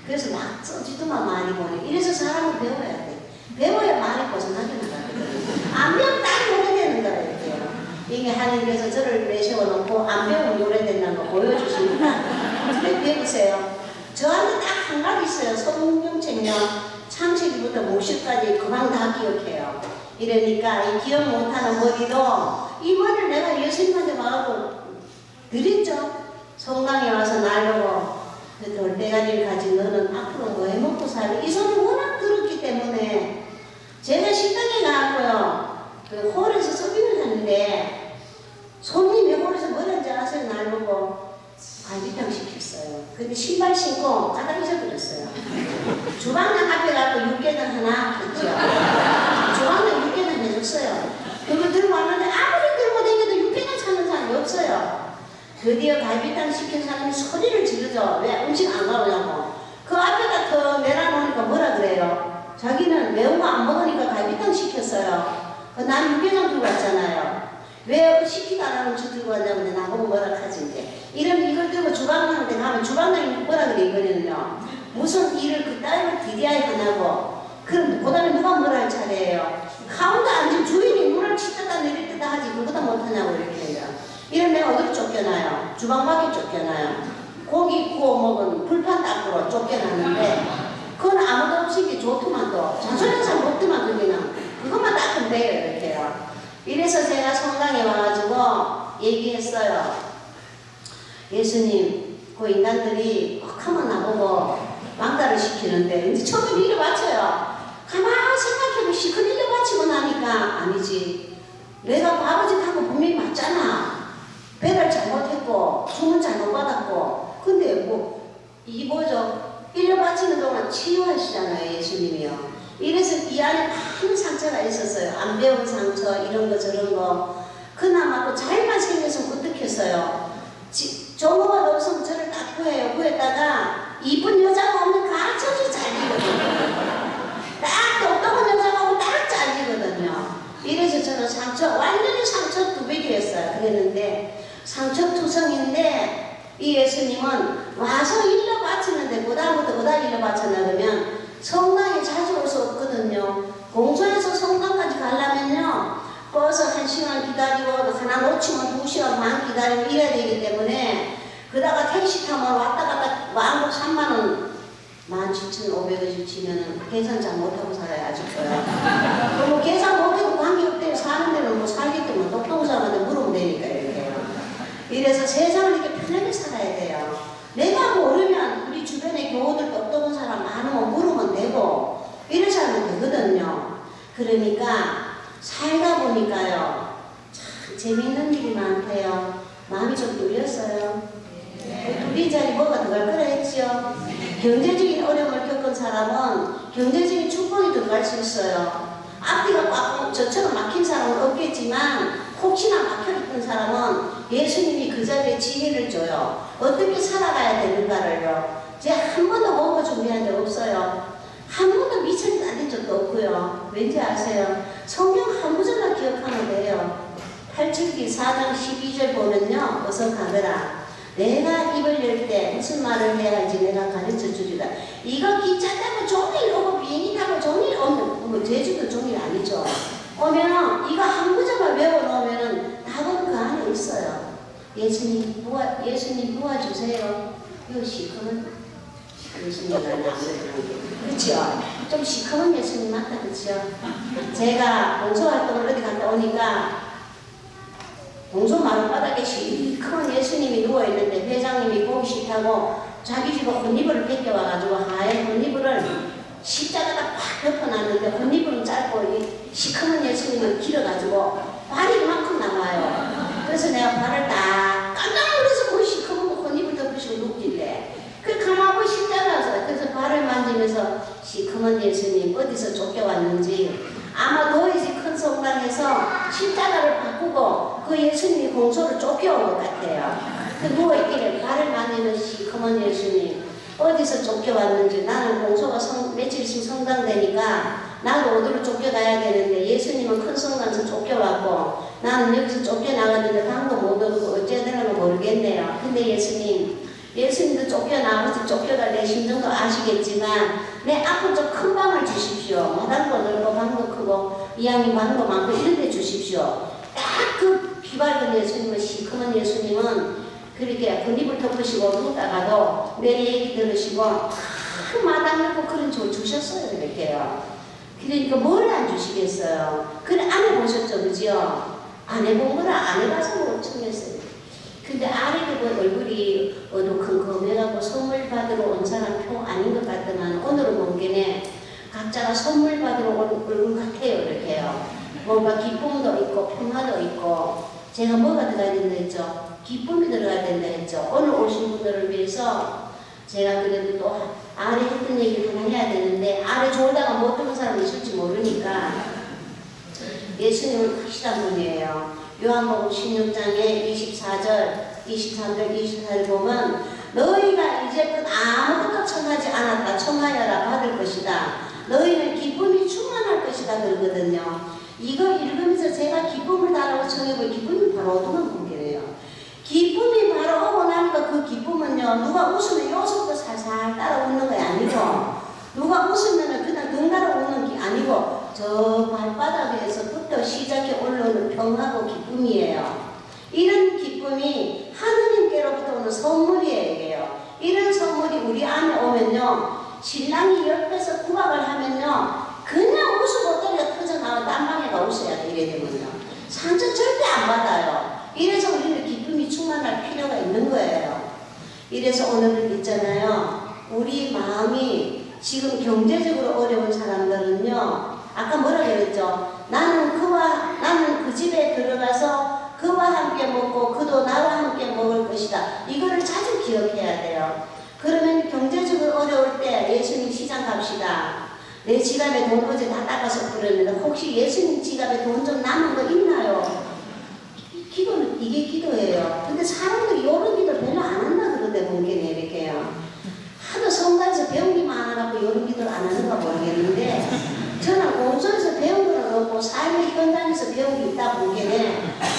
A: 그래서 막 써지도만 많이 보내. 이래서 사람을 배워야 돼. 배워야 말이 고생하게 나가거든요. 안 배우면 딱 노래되는 거라 이렇게요. 이게 하나님께서 저를 내세워놓고 안 배우면 노래된다는 거 보여주시니까 그래 배우세요. 저한테 딱 한 가지 있어요. 성경책요. 창세기부터 목시까지 그만 다 기억해요. 이러니까 이 기억 못하는 머리도 이 머리를 내가 예수님한테 와갖고 드렸죠. 성당에 와서 날 보고 그 돌대가리를 가진 너는 앞으로 뭐 해먹고 살래? 이 소리 워낙 들었기 때문에 제가 식당에 가고요. 그 홀에서 서빙을 하는데 손님이 홀에서 뭘 한지 아세요? 날 보고 갈비탕 시켰어요. 근데 신발 신고 가다 잊어버렸어요. 주방장 앞에 가고 육개장 하나 했죠. 주방장 육개장 해줬어요. 그걸 들고 왔는데 아무리 들고 다녀도 육개장 찾는 사람이 없어요. 드디어 갈비탕 시킨 사람이 소리를 지르죠. 왜 음식 안 가오냐고. 그 앞에다 더 내려놓으니까 뭐라 그래요? 자기는 매운 거 안 먹으니까 갈비탕 시켰어요. 난 육개장 들고 왔잖아요. 왜 시키도 안 하면 저 들고 왔냐고 나보고 뭐라 하지 이제. 이러면 이걸 들고 주방장한테 가면 주방장이 뭐라 그래 이거는요. 무슨 일을 그따위로 DDI 하냐고. 그럼 그 다음에 누가 뭐라 할 차례예요. 가운데 앉은 주인이 눈을 치다가 내릴 듯 하지 그보다 못하냐고 이렇게 해요. 이러면 내가 어디로 쫓겨나요? 주방 밖에 쫓겨나요. 고기 구워 먹은 불판 닦으러 쫓겨나는데 그건 아무도 없이 좋더만 또 잔소리한 사람 못더만 그냥 그것만 닦으면 돼요 이렇게요. 이래서 제가 성당에 와가지고 얘기했어요. 예수님 그 인간들이 꼭 하면 나보고 왕따를 시키는데 이제 처음에 일을 바쳐요. 가만히 생각해보면 시큰 일을 바치고 나니까 아니지. 내가 아버지하고 분명히 맞잖아. 배달 잘못했고 주문 잘못 받았고 근데 뭐 이게 뭐죠? 1년 바치는 동안 치유하시잖아요 예수님이요. 이래서 이 안에 많은 상처가 있었어요. 안 배운 상처 이런 거 저런 거. 그나마 또 잘만 생겼으면 어떡했어요. 종업원 없으면 저를 딱 구해요. 구했다가 이쁜 여자가 오면 아주 잘리거든요. 딱 똑똑한 여자가 오면 딱 잘리거든요. 이래서 저는 상처 완전히 상처 두배기였어요. 그랬는데 상처 투성인데 이 예수님은 와서 일러 바치는데 그다음부터 그다 일러 바쳤나 그러면 성당에 자주 올 수 없거든요. 공소에서 성당까지 가려면요 버스 1시간 기다리고 하나 놓치면 2시간 반 기다리고 이래야 되기 때문에 그다가 택시 타면 왔다 갔다 왕복 3만원 17,500원씩 치면은 계산 잘 못하고 살아요 아직도요. 그럼 뭐 계산 못해도 관계없대요. 사는 데는 뭐 살겠다면 똑똑한 사람한테 물으면 되니까 이렇게요. 이래서 세상을 이렇게 편하게 살아야 돼요. 내가 모르면 우리 주변에 교우들 똑똑한 사람 많으면 물으면 되고 이래서 하면 되거든요. 그러니까 살다 보니까요 참 재미있는 일이 많대요. 마음이 좀 뚫렸어요. 우리 자리 뭐가 들어갈 거라 했죠. 경제적인 어려움을 겪은 사람은 경제적인 축복이 들어갈 수 있어요. 앞뒤가 꽉 저처럼 막힌 사람은 없겠지만 혹시나 막혀있던 사람은 예수님이 그 자리에 지혜를 줘요. 어떻게 살아가야 되는가를요. 제가 한 번도 먹어 준비한 적 없어요. 한 번도 미천이 날린 적도 없고요. 왠지 아세요? 성경 한 구절만 기억하면 돼요. 8절기 4장 12절 보면요. 어서 가더라. 내가 입을 열 때 무슨 말을 해야 할지 내가 가르쳐 주리라. 이거 기차 타고 종일 오고 비행기 타고 종일 오면 뭐 제주도 종일 아니죠. 오면은 이거 한 구절만 외워놓으면은 답은 그 안에 있어요. 예수님 도와주세요. 이거 시커먼 예수님 아무래도 그렇죠. 좀 시커먼 예수님 맞다 그렇죠. 제가 봉사활동을 어디 갔다 오니까 동서 마을바닥에 시커먼 예수님이 누워있는데 회장님이 보기 싫다고 자기 집에 혼이불을 뺏겨와가지고 하얀 혼이불을 십자가가 팍 덮어놨는데 혼이불은 짧고 이 시커먼 예수님은 길어가지고 발이 이만큼 나와요. 그래서 내가 발을 딱 깜짝 놀라서 뭐 시커먼 혼이불 덮으시고 눕길래 그 가마보 십자가서 그래서 발을 만지면서 시커먼 예수님 어디서 쫓겨왔는지 아마 도이지 큰 성당에서 십자가를 바꾸고 그 예수님이 공소를 쫓겨온 것 같아요. 그 누워있길래 발을 만지는 시커먼 예수님 어디서 쫓겨왔는지 나는 공소가 며칠 있으면 성당 되니까 나도 어디로 쫓겨나야 되는데 예수님은 큰 성당에서 쫓겨왔고 나는 여기서 쫓겨나갔는데 방도 못 얻고 어째야 되는가 모르겠네요. 근데 예수님도 쫓겨나가서 쫓겨갈 내 심정도 아시겠지만 내 앞으로 좀 큰 방을 주십시오. 마당도 넓고 방도 크고 이왕이 방도 많고 이런 데 주십시오. 딱 그 비발견 예수님은 시커먼 예수님은 그렇게 건입을 덮으시고 눕다가도 내 얘기 들으시고 큰 마당 넓고 그런 줄 주셨어요. 이렇게요. 그러니까 뭘 안 주시겠어요. 그래 안 해보셨죠. 그죠? 안 해본 거라 안 해봐서 못 참겠어요. 근데 아래에 본 얼굴이 어두큰 검해갖고 선물 받으러 온 사람 표 아닌 것 같더만 오늘은 뭔게네 각자가 선물 받으러 온 얼굴 같아요. 이렇게요. 뭔가 기쁨도 있고 평화도 있고 제가 뭐가 들어가야 된다 했죠? 기쁨이 들어가야 된다 했죠. 오늘 오신 분들을 위해서 제가 그래도 또 아래 했던 얘기를 좀 해야 되는데 아래 졸다가 못 듣는 사람이 있을지 모르니까 예수님은 크시단 분이에요. 요한복음 16장에 23절 24절 보면 너희가 이제껏 아무것도 청하지 않았다. 청하여라 받을 것이다. 너희는 기쁨이 충만할 것이다 그러거든요. 이거 읽으면서 제가 기쁨을 달라고 청해보니 기쁨이 바로 오동한 분이에요. 기쁨이 바로 오고 나니까 그 기쁨은요 누가 웃으면 요속도 살살 따라 웃는 게 아니고 누가 웃으면 그냥 덩달아 웃는 게 아니고 저 발바닥에서부터 시작해 올라오는 평화고 기쁨이에요. 이런 기쁨이 하느님께로부터 오는 선물이에요. 이런 선물이 우리 안에 오면요 신랑이 옆에서 구박을 하면요 그냥 웃음 옷다리가 터져나와 딴방에가 웃어야 돼. 이래 되면요 상처 절대 안 받아요. 이래서 우리는 기쁨이 충만할 필요가 있는 거예요. 이래서 오늘은 있잖아요 우리 마음이 지금 경제적으로 어려운 사람들은요 아까 뭐라 그랬죠? 나는 그 집에 들어가서 그와 함께 먹고 그도 나와 함께 먹을 것이다. 이거를 자주 기억해야 돼요. 그러면 경제적으로 어려울 때 예수님 시장 갑시다. 내 지갑에 돈 어제 다 닦아서 그러는데 혹시 예수님 지갑에 돈 좀 남은 거 있나요? 기도는 이게 기도예요. 근데 사람들이 이런 기도 별로 안 한다 그러는데 본게네 이렇게요. 하도 성가에서 배운 게 많아갖고 이런 기도를 안 하는가 모르겠는데 저는 공소에서 배운 건 없고 삶의 현장에서 배운 게 있다 보기에는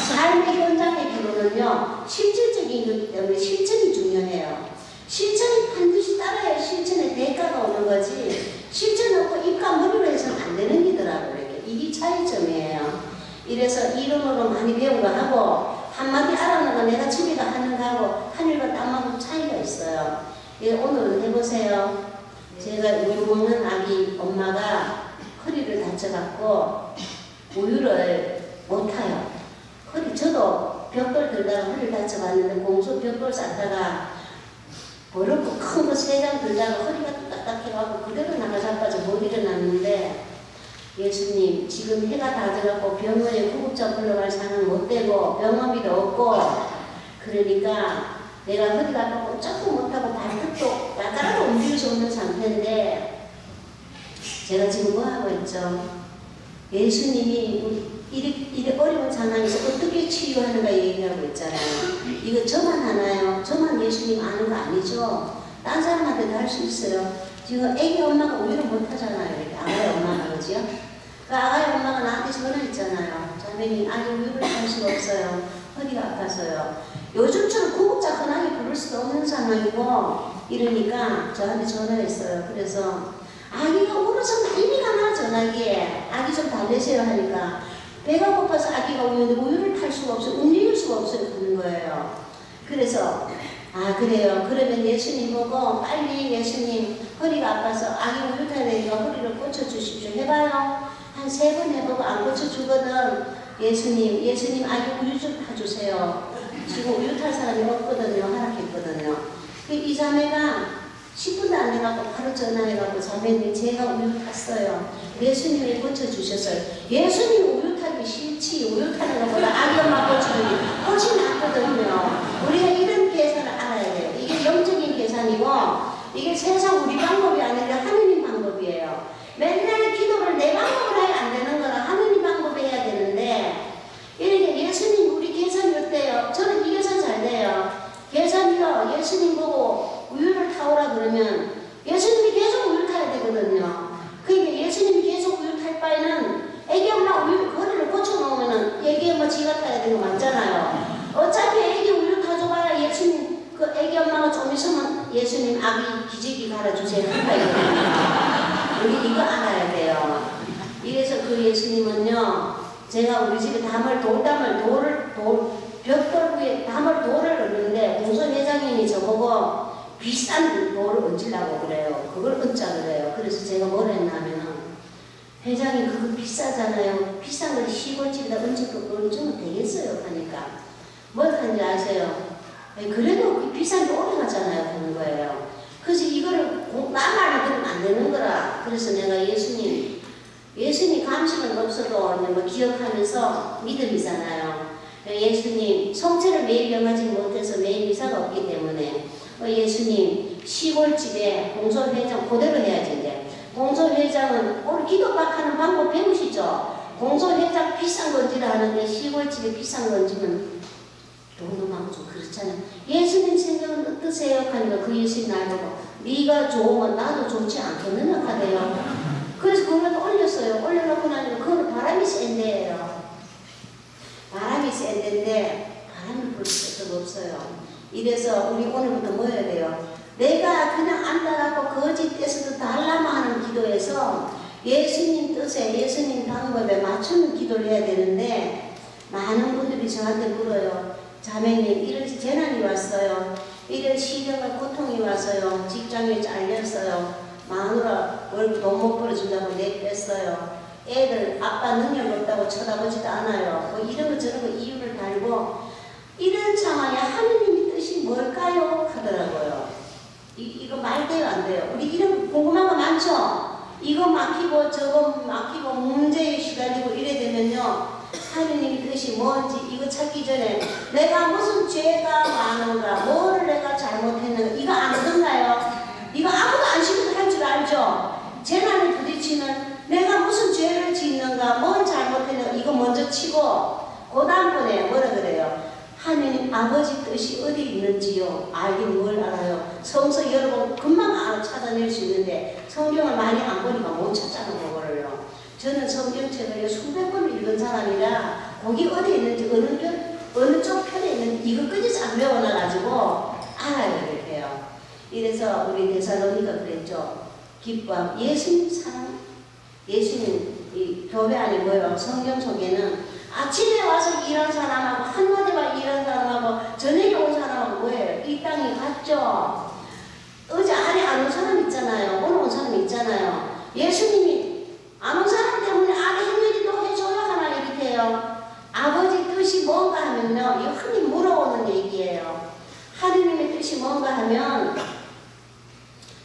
A: 삶의 현장의 기도는요 실질적인 거기 때문에 실천이 중요해요. 실천이 반드시 따라야 실천의 대가가 오는 거지 실천 없고 입과 머리로 해서는 안 되는 기더라고요. 이게 차이점이에요. 이래서 이론으로 많이 배운 거 하고 한마디 알아내고 내가 집에가 하는 거하고 하늘과 땅하고 차이가 있어요. 오늘은 해보세요. 제가 우유 먹는 아기 엄마가 허리를 다쳐갖고 우유를 못 타요. 저도 벽돌 들다가 허리를 다쳐봤는데 공수 벽돌 쌓다가 버릇고 큰 거 3장 들다가 허리가 또 딱딱해가지고 그대로 나가자마자 못 일어났는데 예수님 지금 해가 다 져갖고 병원에 구급차 불러갈 상황 못 되고 병원비도 없고 그러니까 내가 허리가 아프고 꼼짝도 못하고 발끝도 나가라도 움직일 수 없는 상태인데 제가 지금 뭐하고 있죠? 예수님이 이렇게 어려운 상황에서 어떻게 치유하는가 얘기하고 있잖아요. 이거 저만 하나요? 저만 예수님 아는 거 아니죠? 딴 사람한테도 할 수 있어요. 지금 애기 엄마가 우유를 못 하잖아요. 이렇게 아가의 엄마가 그죠? 그 아가의 엄마가 나한테 전화했잖아요. 자매님 아니 우유를 할 수가 없어요. 허리가 아파서요. 요즘처럼 구급차 흔하게 부를 수도 없는 상황이고 이러니까 저한테 전화했어요. 그래서 아기가 울어서 난리가 나 전화기에 아기 좀 달래세요 하니까 배가 고파서 아기가 우는데 우유를 탈 수가 없어요. 움직일 수가 없어요. 그런 거예요. 그래서 아 그래요. 그러면 예수님 보고 빨리 예수님 허리가 아파서 아기 우유 타야 되니까 허리를 꽂혀주십시오 해봐요. 한 3번 해보고 안 꽂혀주거든. 예수님 아기 우유 좀 타주세요. 지금 우유 탈 사람이 없거든요. 허락했거든요. 이 자매가 10분도 안 돼갖고 바로 전화해갖고 자매님 제가 우유 탔어요. 예수님이 꽂혀주셨어요. 예수님 우유 타기 싫지. 우유 타는 것보다 아기 엄마 꽂혀주는 게 훨씬 낫거든요. 우리가 이런 계산을 알아야 돼요. 이게 영적인 계산이고 이게 세상 우리 방법이 아니라 하느님 방법이에요. 맨날 기도를 내 방법으로 해야 안 되는 거라 하느님 방법에 해야 되는데 이렇게 예수님 우리 계산이 어때요? 저는 이 계산 잘 돼요. 계산이요. 예수님 보고 우유를 타오라 그러면 예수님이 계속 우유 타야 되거든요. 그러니까 예수님이 계속 우유 탈 바에는 애기 엄마 우유 허리를 꽂혀놓으면은 애기 엄마 지가 타야 되는 거 맞잖아요. 어차피 애기 우유 타줘봐야 예수님 그 애기 엄마가 좀 있으면 예수님 아기 기저귀 갈아주세요. 우리 이거 알아야 돼요. 이래서 그 예수님은요, 제가 우리 집에 벽돌 위에 돌을 얹는데 공소회장님이 저보고 비싼 돌을 얹으려고 그래요. 그걸 얹자 그래요. 그래서 제가 뭘 했냐면은 회장님 그거 비싸잖아요. 비싼 걸 시골집에다 얹으면 되겠어요. 하니까 뭘 하는지 아세요? 그래도 그 비싼 게 오래 가잖아요. 그런 거예요. 그래서 이거를 나만 들으면 안 되는 거라. 그래서 내가 예수님 감식은 없어도 뭐 기억하면서 믿음이잖아요. 예수님 성체를 매일 명하지 못해서 매일 미사가 없기 때문에 예수님 시골집에 공소회장 그대로 해야지. 이제 공소회장은 오늘 기도박하는 방법 배우시죠? 공소회장 비싼 건지라 하는데 시골집에 비싼 건지는 돈도하고 좀 그렇잖아요. 예수님 생각은 어떠세요? 하니까 그 예수님 날 보고 네가 좋으면 나도 좋지 않겠느냐 하대요. 그래서 그걸 올렸어요. 올려놓고 나니까 그거는 바람이 센데예요. 바람이 센데인데 바람을 불 수가 없어요. 이래서 우리 오늘부터 뭐 해야 돼요? 내가 그냥 앉아갖고 거짓 뜻에도 달라마 하는 기도에서 예수님 뜻에 예수님 방법에 맞추는 기도를 해야 되는데 많은 분들이 저한테 물어요. 자매님 이런 재난이 왔어요. 이런 시련과 고통이 왔어요. 직장에 잘렸어요. 마누라 월급 돈 못 벌어준다고 내뺐어요. 애들 아빠 능력 없다고 쳐다보지도 않아요. 뭐 이런 거 저런 거 이유를 달고 이런 상황에 하느님의 뜻이 뭘까요? 하더라고요. 이거 말돼요 안 돼요? 우리 이런 궁금한 거 많죠? 이거 막히고 저거 막히고 문제에 시달리고 이래 되면요. 하느님의 뜻이 뭔지 이거 찾기 전에 내가 무슨 죄가 많은가 뭐를 내가 잘못했는가 이거 안 듣나요? 이거 아무도 안 시켜도 할 줄 알죠? 재난에 부딪히는 내가 무슨 죄를 짓는가 뭘 잘못했는가 이거 먼저 치고 그 다음번에 뭐라 그래요? 하느님 아버지 뜻이 어디 있는지요? 알긴 뭘 알아요? 성서 여러분 금방 찾아낼 수 있는데 성경을 많이 안 보니까 못 찾잖아 그거를요. 저는 성경책을 수백 번을 읽은 사람이라 거기 어디 있는지 어느 쪽 편에 있는지 이거 끊이지 안 배워놔가지고 알아야 돼요. 이래서 우리 데살로니가 그랬죠. 기뻐함. 예수님 사랑. 예수님 이 교회 안에 뭐예요? 성경 속에는 아침에 와서 일한 사람하고 한마디만 일한 사람하고 저녁에 온 사람하고 뭐예요? 이 땅이 같죠. 어제 안에 안 온 사람 있잖아요. 오늘 온 사람 있잖아요. 예수님이 안 온 사람 때문에 안에 행위도 해줘야 하나 이렇게 해요. 아버지 뜻이 뭔가 하면요. 이거 흔히 물어오는 얘기예요. 하느님의 뜻이 뭔가 하면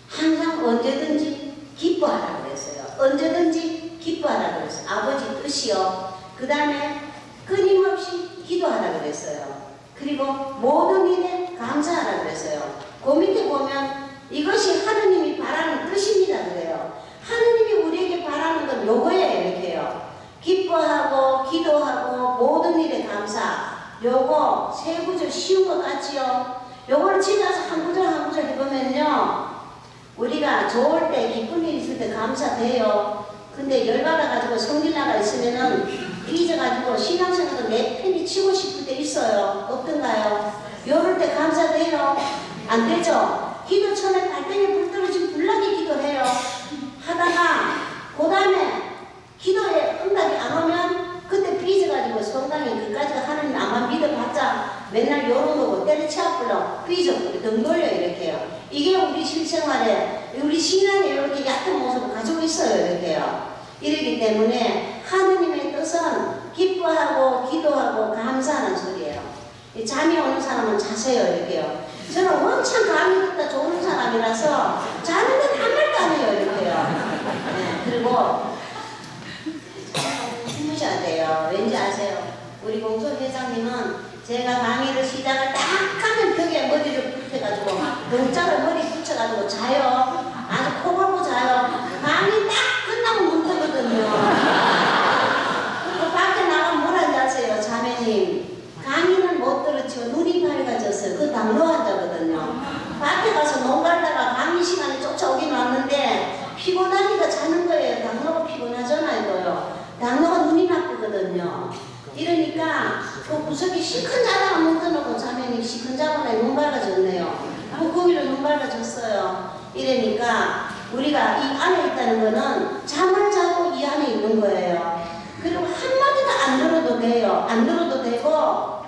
A: 항상 언제든지 기뻐하라고 그랬어요. 언제든지 기뻐하라고 그랬어요. 아버지 뜻이요. 그 다음에 끊임없이 기도하라고 그랬어요. 그리고 모든 일에 감사하라고 그랬어요. 그 밑에 보면 이것이 하느님이 바라는 뜻입니다. 그래요. 하느님이 우리에게 바라는 건 요거예요. 이렇게요. 기뻐하고 기도하고 모든 일에 감사. 요거 세 구절 쉬운 것 같지요? 요걸 지나서 한 구절 한 구절 해보면요. 우리가 좋을 때 기쁜 일 있을 때 감사돼요. 근데 열받아가지고 성질 나가 있으면은 삐져가지고 신앙생활도 내 편이 치고 싶을 때 있어요. 없던가요? 요럴 때 감사돼요? 안 되죠? 기도 처음에 발등에 불 떨어지면 불나게 기도해요. 하다가 그 다음에 기도에 응답이 안 오면 그때 삐져가지고 성당에 그까지 하나님 안만 믿어봤자 맨날 요런 거고 때려치워버려 삐져버려 등 돌려 이렇게요. 이게 우리 실생활에 우리 신앙에 이렇게 얕은 모습을 가지고 있어요. 이렇게요. 이러기 때문에 하느님의 뜻은 기뻐하고 기도하고 감사하는 소리예요. 잠이 오는 사람은 자세요. 이렇게요. 저는 원참 감이 듣다 좋은 사람이라서 자는데 아무 말도 안 해요. 이렇게요. 네, 그리고 주무셔야 돼요. 왠지 아세요? 우리 공소 회장님은 제가 강의를 시작을 딱 하면 벽에 머리를 붙여가지고 동작을 머리 붙여가지고 자요. 아주 코 골고 자요. 강의 딱 끝나고 눈 뜨거든요. 그리고 밖에 나가면 뭐라는지 아세요? 자매님 강의는 못 들었지만 눈이 밝아졌어요. 그 당로 환자거든요. 밖에 가서 농 갈다가 강의 시간에 쫓아오긴 왔는데 피곤하니까 자는 거예요. 당로가 피곤하잖아요. 이거요. 당로가 눈이 나쁘거든요. 이러니까 그 구석에 시큰 자다가 못 떠놓고 자매님 시큰 자보다 눈 밝아졌네요. 거기로 눈 밝아졌어요. 이러니까 우리가 이 안에 있다는 거는 잠을 자고 이 안에 있는 거예요. 그리고 한마디도 안 들어도 돼요. 안 들어도 되고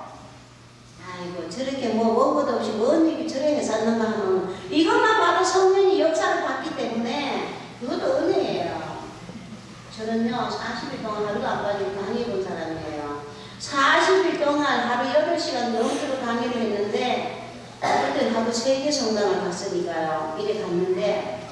A: 아이고 저렇게 뭐 원고도 없이 뭔 얘기 저래 해쌌는가 하면 이것만 봐도 성령이 역사를 받기 때문에 그것도 은혜예요. 저는요 40일 동안 하루도 안 빠지고 강의 본 사람이에요. 40일 동안 하루 8시간 넘도록 강의를 했는데 그때 하루 3개 성당을 갔으니까요. 이래 갔는데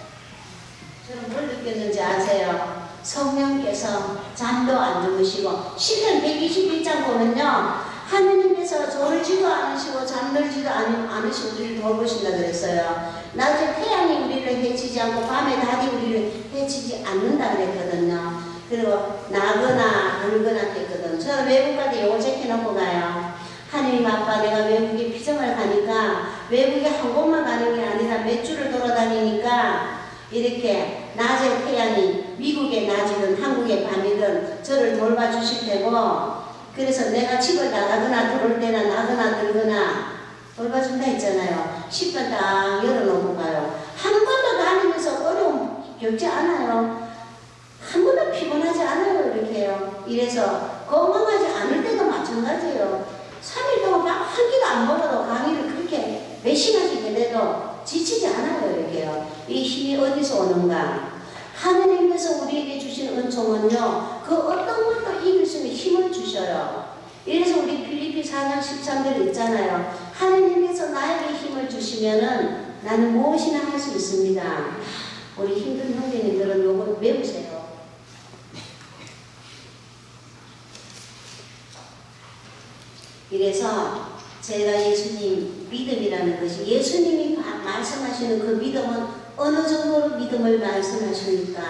A: 저는 뭘 느꼈는지 아세요? 성령께서 잠도 안 주무시고 시편 121장 보면요 하느님께서 졸지도 않으시고 잠들지도 않으시고 우리를 돌보신다 그랬어요. 낮에 태양이 우리를 해치지 않고 밤에 달이 우리를 해치지 않는다 그랬거든요. 그리고 나거나 늙거나 했거든. 저는 외국 갈 때 이걸 제껴놓고 가요. 하느님 아빠 내가 외국에 피정을 가니까 외국에 한 곳만 가는 게 아니라 몇 주를 돌아다니니까 이렇게 낮에 태양이 미국의 낮이든 한국의 밤이든 저를 돌봐주실 테고 그래서 내가 집을 나가거나 들어올 때나 나거나 들거나 돌봐준다 했잖아요. 10분 딱 열어놓고 가요. 한 번도 다니면서 어려움 겪지 않아요. 한 번도 피곤하지 않아요. 이렇게요. 이래서 건강하지 않을 때도 마찬가지예요. 3일 동안 딱 한 끼도 안 먹어도 강의를 그렇게 몇 시간씩 해도 지치지 않아요. 이렇게요. 이 힘이 어디서 오는가? 하느님께서 우리에게 주신 은총은요. 그 어떤 것도 이길 수 있는 힘을 주셔요. 이래서 우리 필리피 4장 13절 있잖아요. 하느님께서 나에게 힘을 주시면은 나는 무엇이나 할 수 있습니다. 우리 힘든 형제님들은 요거 외우세요. 이래서 제가 예수님 믿음이라는 것이 예수님이 말씀하시는 그 믿음은 어느 정도로 믿음을 말씀하십니까?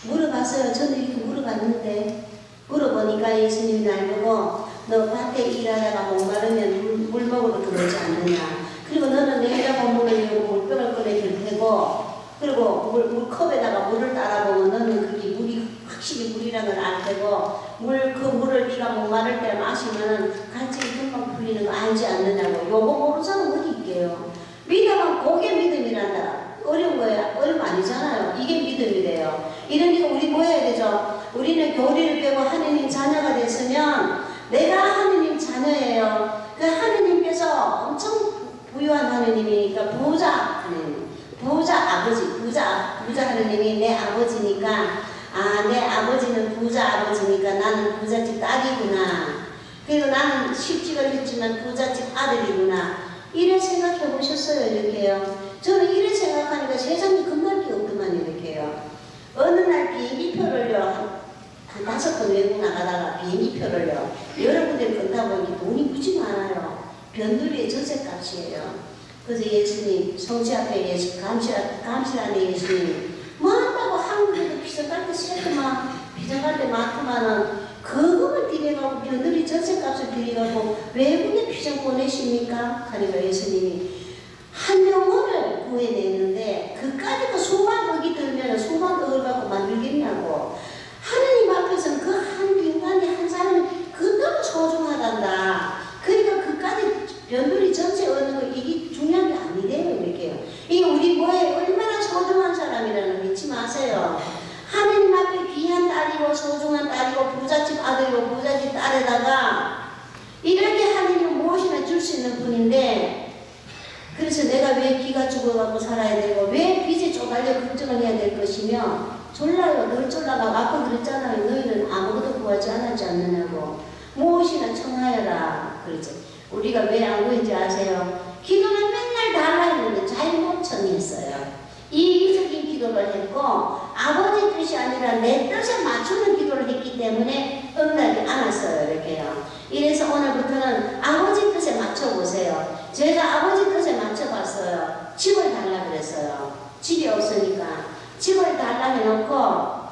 A: 물어봤어요. 저는 이렇게 물어봤는데 물어보니까 예수님이 날 보고 너 밭에 일하다가 목마르면 물 먹으러 들어오지 않느냐. 그리고 너는 냉장고 물을 열고 물병을 꺼내 줄 테고 그리고 물컵에다가 물을 따라보면 너는 그게 물이 확실히 물이라는 걸 알 테고 그 물을 네가 목마를 때 마시면은 갈증이 금방 풀리는 거 알지 않느냐고. 요거 모르는 사람 어디 있게요. 믿음은 그게 믿음이란다. 어려운 거야. 어려움 아니잖아요. 이게 믿음이래요. 이러니까 우리 뭐 해야 되죠? 우리는 교리를 배우고 하느님 자녀가 됐으면 내가 하느님 자녀예요. 그 하느님께서 엄청 부유한 하느님이니까 부자 하느님, 부자 아버지, 부자 하느님이 내 아버지니까 내 아버지는 부자 아버지니까 나는 부잣집 딸이구나. 그리고 나는 실직을 했지만 부잣집 아들이구나. 이래 생각해 보셨어요? 이렇게요. 저는 이래 생각하니까 세상이 금방 게 없더만 이렇게요. 어느 날 비행기표를요 한 5번 외국 나가다가 비행기표를요 여러 군데를 끊다 보니 돈이 무지 많아요. 변두리의 전세값이에요. 그래서 예수님 성지 앞에 감시라는 예수님 뭐 한다고 한국에도 비서갈 때 세트만 비서갈 때 많구만은 그거를 들여가고 변두리 전세값을 들여가고 외국에 피정 보내십니까? 하니까 예수님이 한 영혼을 구해내는데 그까지 그 수만 억이 들면 수만 억을 갖고 만들겠냐고. 하느님 앞에서는 그 한 인간이 한 사람이 그토록 소중하단다. 그러니까 그까지 변두리 전체 얻는 거 이게 중요한 게 아니래요. 이렇게요. 이게 우리 뭐에 얼마나 소중한 사람이라는 거 잊지 마세요. 하느님 앞에 귀한 딸이 딸이고 소중한 딸이고 부잣집 아들이고 부잣집 딸에다가 이렇게 하느님 무엇이나 줄 수 있는 분인데, 그래서 내가 왜 기가 죽어가고 살아야 되고 왜 빚에 쪼달려 걱정을 해야 될 것이며 졸라요. 늘 졸라가고 아까 그랬잖아요. 너희는 아무것도 구하지 않았지 않느냐고. 무엇이나 청하여라 그러죠. 우리가 왜 안 구했는지 아세요? 기도는 맨날 달라 했는데 잘못 청했어요. 이기적인 기도를 했고 아버지 뜻이 아니라 내 뜻에 맞추는 기도를 했기 때문에 응답이 안 왔어요. 이렇게요. 이래서 오늘부터는 아버지 뜻에 맞춰보세요. 제가 아버지 뜻에 맞춰봤어요. 집을 달라 그랬어요. 집이 없으니까 집을 달라 해놓고,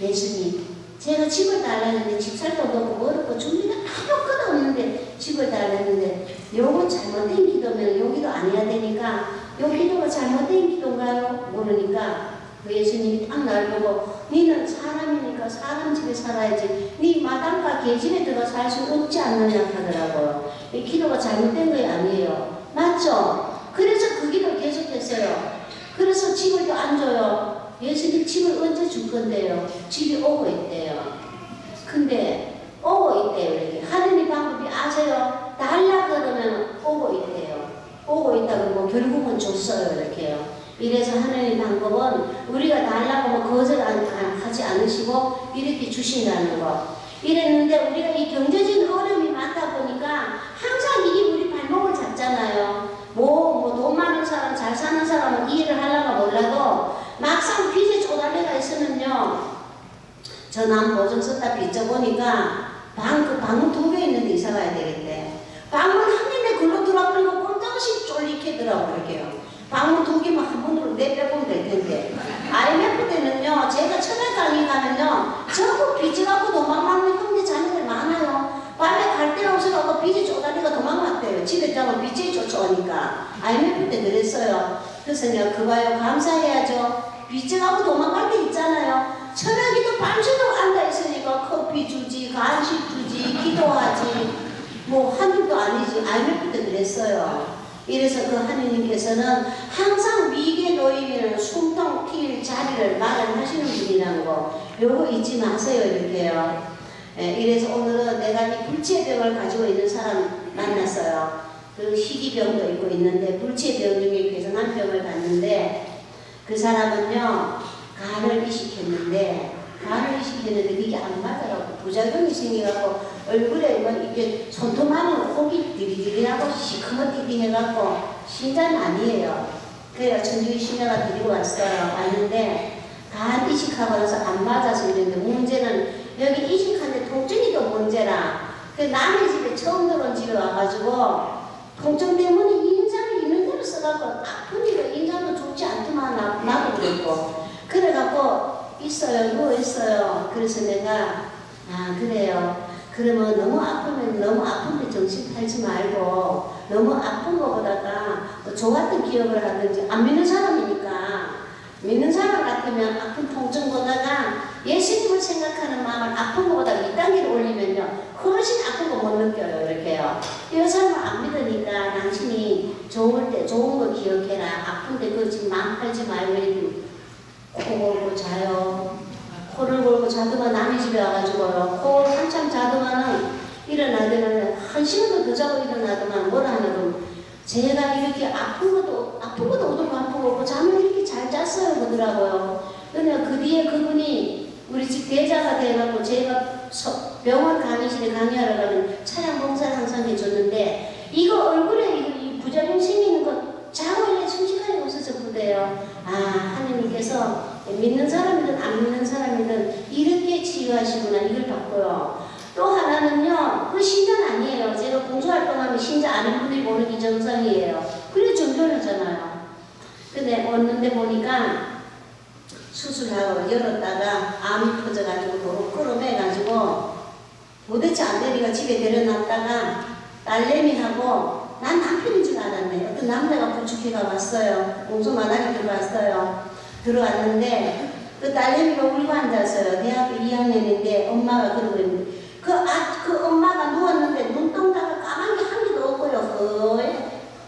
A: 예수님 제가 집을 달라 했는데 집 살 돈도 없고 어렵고 준비가 아무것도 없는데 집을 달라 했는데 요거 잘못된 기도면 여기도 안 해야 되니까 요 기도가 잘못된 기도인가요? 모르니까 그 예수님이 딱 날 보고 니는 사람이니까 사람 집에 살아야지 니 마당과 계집에 들어가 살 수 없지 않느냐 하더라고요. 이 기도가 잘못된 거 아니에요. 맞죠? 그래서 그 기도 계속했어요. 그래서 집을 또 안 줘요. 예수님 집을 언제 줄 건데요? 집이 오고 있대요. 근데 오고 있대요. 이렇게. 하느님 방법이 아세요? 달라 그러면 오고 있대요. 오고 있다 그러고 결국은 줬어요. 이렇게요. 이래서 하느님 방법은 우리가 달라고 하면 거절하지 않으시고 이렇게 주신다는 거. 이랬는데 우리가 이 경제적인 어려움이 많다 보니까 항상 이게 우리 발목을 잡잖아요. 돈 많은 사람, 잘 사는 사람은 이해를 하려고 몰라도 막상 빚에 쪼달려가 있으면요. 저 남 보증 썼다 빚져보니까 방문 2개 있는데 이사 가야 되겠대. 방문 한 군데 글로 들어버리고 꼼짝없이 쫄리게더라고 이렇게요. 방문 2개만 한 번으로 내빼보면 될 텐데. IMF 때는요, 제가 천연 강의 가면요, 전부 빚져갖고 도망가는 형제 자매들 많아요. 밤에 갈 데가 없어갖고 빚에 쪼달리가 도망갔대요. 집에 있다가 빚에 쫓아오니까. IMF 때 그랬어요. 그래서 내가 그봐요. 감사해야죠. 빚져갖고 도망갈 때 있잖아요. 천연기도 밤새도록 앉아있으니까 커피 주지, 간식 주지, 기도하지. 뭐 한입도 아니지. IMF 때 그랬어요. 이래서 그 하느님께서는 항상 위기에 놓이면 숨통 튈 자리를 마련하시는 분이라는 거 요거 잊지 마세요. 이렇게요. 이래서 오늘은 내가 이 불치병을 가지고 있는 사람 만났어요. 그 희귀병도 있고 있는데 불치병 중에 괴선한 병을 갔는데 그 사람은요 간을 이식했는데 그게 안 맞아갖고 부작용이 생겨갖고 얼굴에 이렇게 손톱만한 혹이 디리디리하고 시커멓게 해갖고 신자는 아니에요. 그래서 천주교 신녀가 데리고 왔어요. 왔는데 간 이식하고 나서 안 맞아서 이랬는데 문제는 여기 이식하는데 통증이 더 문제라. 그 남의 집에 처음 들어온 집에 와가지고 통증 때문에 인상을 있는 대로 써갖고 아프니까 인상도 좋지 않더만 나도 그랬고 그래갖고 있어요. 누워있어요. 그래서 내가 그래요. 그러면 너무 아프면 너무 아픈데 정신 팔지 말고 너무 아픈 것보다가 좋았던 기억을 하든지 안 믿는 사람이니까 믿는 사람 같으면 아픈 통증보다가 예수님을 생각하는 마음을 아픈 것보다 2단계를 올리면요 훨씬 아픈 거 못 느껴요. 이렇게요. 이 사람을 안 믿으니까 당신이 좋을 때 좋은 거 기억해라. 아픈데 그거 지금 마음 팔지 말고 이렇게 코 골고 자요. 코를 골고 자더만 남의 집에 와가지고요. 코 한참 자더만은 일어나더만 한 시간도 더 자고 일어나더만 뭐라 하냐면 제가 이렇게 아픈 것도 오도록 아프고 없고 잠을 이렇게 잘 잤어요 그러더라고요. 근데 그 뒤에 그분이 우리 집 대자가 돼가지고 제가 병원 강의실에 강의하러 가면 차량 봉사를 항상 해줬는데 이거 얼굴에 이 부작용 생기는 거 자고 일에 순식간에 없어져 보대요. 하느님께서 믿는 사람이든 안 믿는 사람이든 이렇게 치유하시구나 이걸 봤고요. 또 하나는요, 그 신자는 아니에요. 제가 봉사활동하면 신자 아는 분들이 보는 게 정상이에요. 그래 정결하잖아요. 근데 왔는데 보니까 수술하고 열었다가 암이 퍼져가지고 도로 끌어매가지고 도대체 안 되니까 집에 데려놨다가 딸내미하고 난 남편인 줄 알았네. 어떤 남자가 부축해가 왔어요. 공소 마당에 들어왔어요. 들어왔는데 그 딸내미가 울고 앉았어요. 대학교 2학년인데 엄마가 그러고 있는데 그 엄마가 누웠는데 눈동자가 까만 게 한 개도 없고요.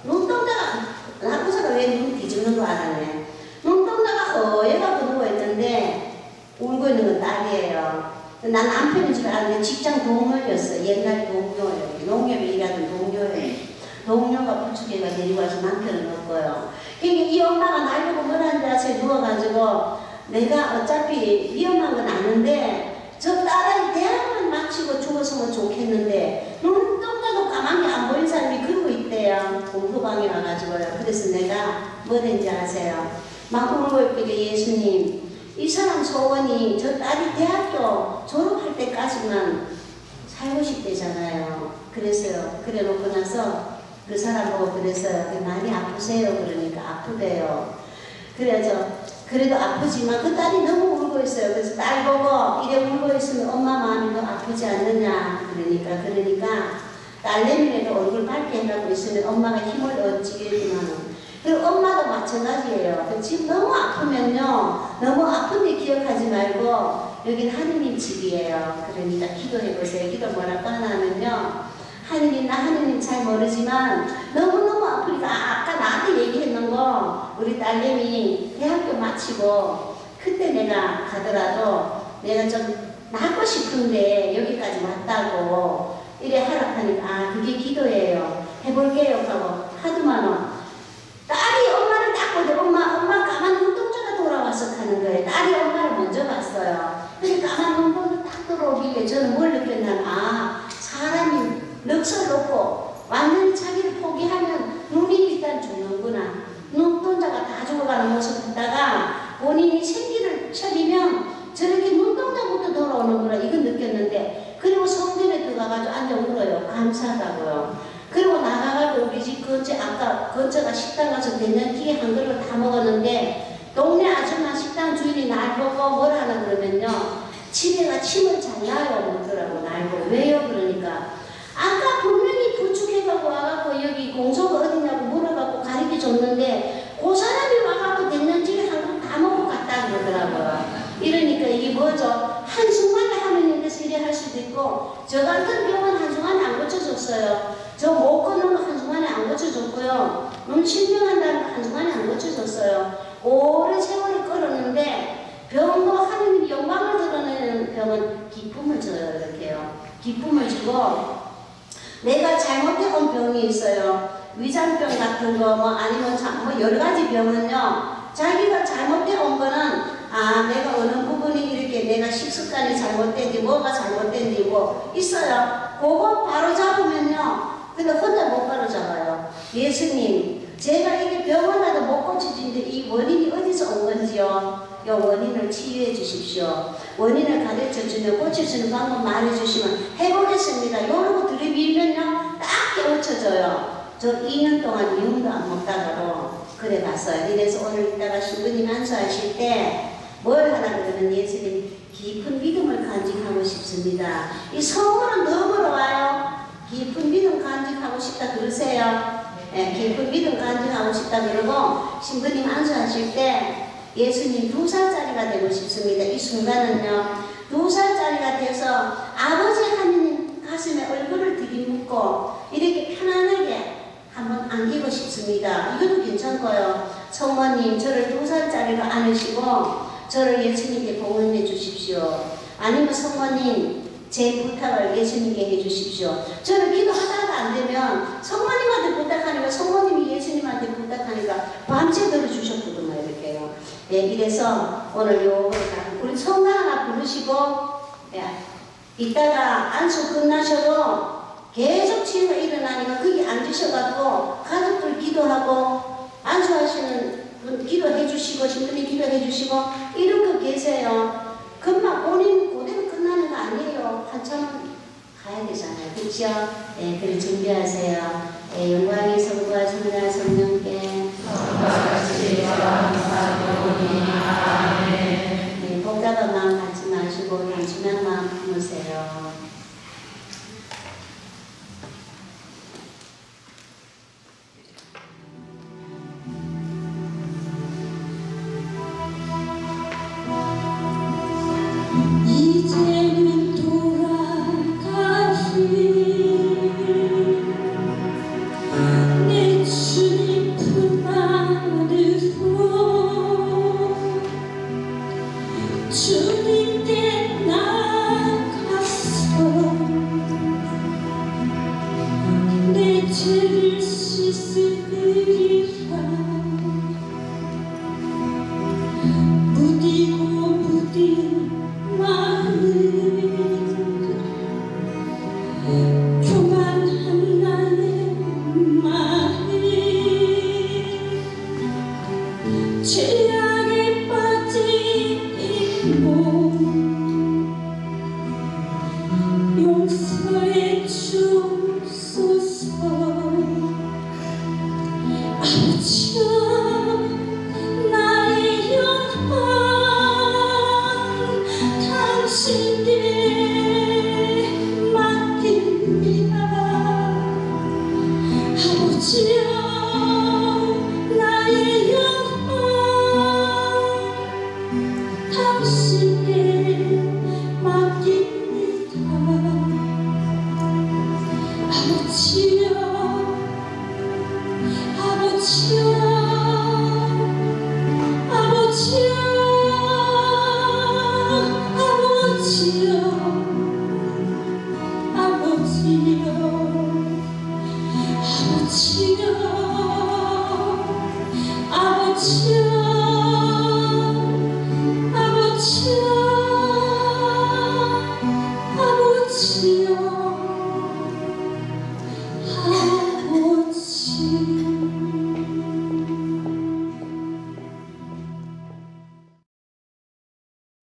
A: 눈동자가 남자가 왜 눈 뒤집는 거 알았네. 눈동자가 허예갖고 누워있는데 울고 있는 건 딸이에요. 난 남편인 줄 알았는데 직장 동료였어. 옛날 동료예요. 농협에 일하던 동료예요. 동료가 부축해가 데리고 와서 남편을 넣었고요. 그러니까 이 엄마가 날 보고 뭐라는지 아세요? 누워가지고 내가 어차피 위험한 건 아는데 저 딸아이 대학만 마치고 죽었으면 좋겠는데 눈동자도 까맣게 안 보인 사람이 그러고 있대요. 공부방에 와가지고요. 그래서 내가 뭐든지 아세요? 막 울고 있길래 예수님 이 사람 소원이 저 딸이 대학교 졸업할 때까지만 살고 싶대잖아요. 그래서요. 그래 놓고 나서 그 사람 보고 그랬어요. 많이 아프세요? 그러니까 아프대요. 그래서 그래도 아프지만 그 딸이 너무 울고 있어요. 그래서 딸 보고 이래 울고 있으면 엄마 마음이 더 아프지 않느냐. 그러니까 딸내미라도 얼굴 밝게 해가고 있으면 엄마가 힘을 얻지겠지만은 그리고 엄마도 마찬가지예요. 지금 너무 아프면요. 너무 아픈데 기억하지 말고 여긴 하느님 집이에요. 그러니까 기도해보세요. 기도 뭐라고 하냐면요. 하느님, 나 하느님 잘 모르지만 너무너무 아프니까 아까 나한테 얘기했는 거 우리 딸내미 대학교 마치고 그때 내가 가더라도 내가 좀 낫고 싶은데 여기까지 왔다고 이래 하락하니까 아 그게 기도예요. 해볼게요 하고 하더만은 딸이 엄마를 딱 보고 엄마 까만 눈동자가 돌아와서 가는 거예요. 딸이 엄마를 먼저 봤어요. 근데 까만 눈동자 딱 돌아오길래 저는 뭘 느꼈냐면 아 사람이 넋을 놓고 완전히 자기를 포기하면 눈이 일단 죽는구나. 눈동자가 다 죽어가는 모습 보다가 본인이 생기를 차리면 저렇게 눈동자부터 돌아오는구나 이건 느꼈는데 그리고 성전에 들어가가지고 앉아 울어요. 감사하다고요. 그리고 나가가지고 우리 집 근처 아까 근처가 식당 가서 된장찌개 한 그릇 다 먹었는데 동네 아줌마 식당 주인이 날 보고 뭘 하나 그러면요 집에가 침을 잘 놔요 묻더라고 날 보고 왜요 그러니까 아까 분명히 부축해가고 와갖고 여기 공소가 어디냐고 물어갖고 가르쳐 줬는데 그 사람이 와갖고 된장찌개 한 그릇 다 먹고 갔다 그러더라고요. 이러니까 이게 뭐죠? 한순간에 하느님께서 이래 할 수도 있고 저 같은 병은 한순간에 안 고쳐졌어요. 저 못 걷는 거 한순간에 안 고쳐졌고요. 실명한다는 거 한순간에 안 고쳐졌어요. 오랜 세월이 끌었는데 병도 하느님 영광을 드러내는 병은 기쁨을 줘요. 이렇게요. 기쁨을 주고 내가 잘못해온 병이 있어요. 위장병 같은 거 뭐 아니면 뭐 여러 가지 병은요. 자기가 잘못해온 거는 아 내가 어느 부분이 이렇게 내가 식습관이 잘못된지 뭐가 잘못된지 뭐 있어요. 그거 바로 잡으면요. 근데 혼자 못 바로 잡아요. 예수님 제가 이게 병원 가도 못 고쳐지는데 이 원인이 어디서 온 건지요. 이 원인을 치유해 주십시오. 원인을 가르쳐 주면 고칠 수 있는 방법 말해 주시면 해보겠습니다. 이러고 들이밀면요 딱 깨우쳐져요. 저 2년 동안 미움도 안 먹다가도 그래 봤어요. 이래서 오늘 이따가 신부님 안수하실 때 뭘 하나 그러면 예수님 깊은 믿음을 간직하고 싶습니다. 이 성으로 너무로 와요. 깊은 믿음 간직하고 싶다 그러세요. 네, 깊은 믿음 간직하고 싶다 그러고 신부님 안수하실 때 예수님 2살짜리가 되고 싶습니다. 이 순간은요 2살짜리가 돼서 아버지 하느님 가슴에 얼굴을 들이묻고 이렇게 편안하게 한번 안기고 싶습니다. 이것도 괜찮고요. 성모님 저를 2살짜리로 안으시고 저를 예수님께 봉헌해 주십시오. 아니면 성모님 제 부탁을 예수님께 해 주십시오. 저는 기도하다가 안 되면 성모님한테 부탁하니까 성모님이 예수님한테 부탁하니까 밤새 들어주셨거든요. 이렇게요. 네, 이래서 오늘 요거를 우리 성가 하나 부르시고 이따가 안수 끝나셔도 계속 치유가 일어나니까 거기 앉으셔가지고 가족들 기도하고 안수하시는 분 기도해 주시고 신부님 기도해 주시고 이러고 계세요. 금방 본인 그대로 끝나는 거 아니에요. 한참 가야 되잖아요. 그렇죠? 네, 그래 준비하세요. 네, 영광의 성부와 성자 성령께 네, 복잡한 마음 갖지 마시고 단순한 마음 품으세요.
C: 이제는 돌아가신 내 주님 죄악에 빠진 이몸 용서해 주소서. 아버지여 나의 영혼 당신께 맡깁니다. 아버지여 나의 영혼 당신께 맡깁니다. 아버지여 아버지여 아버지여 아버지여 아버지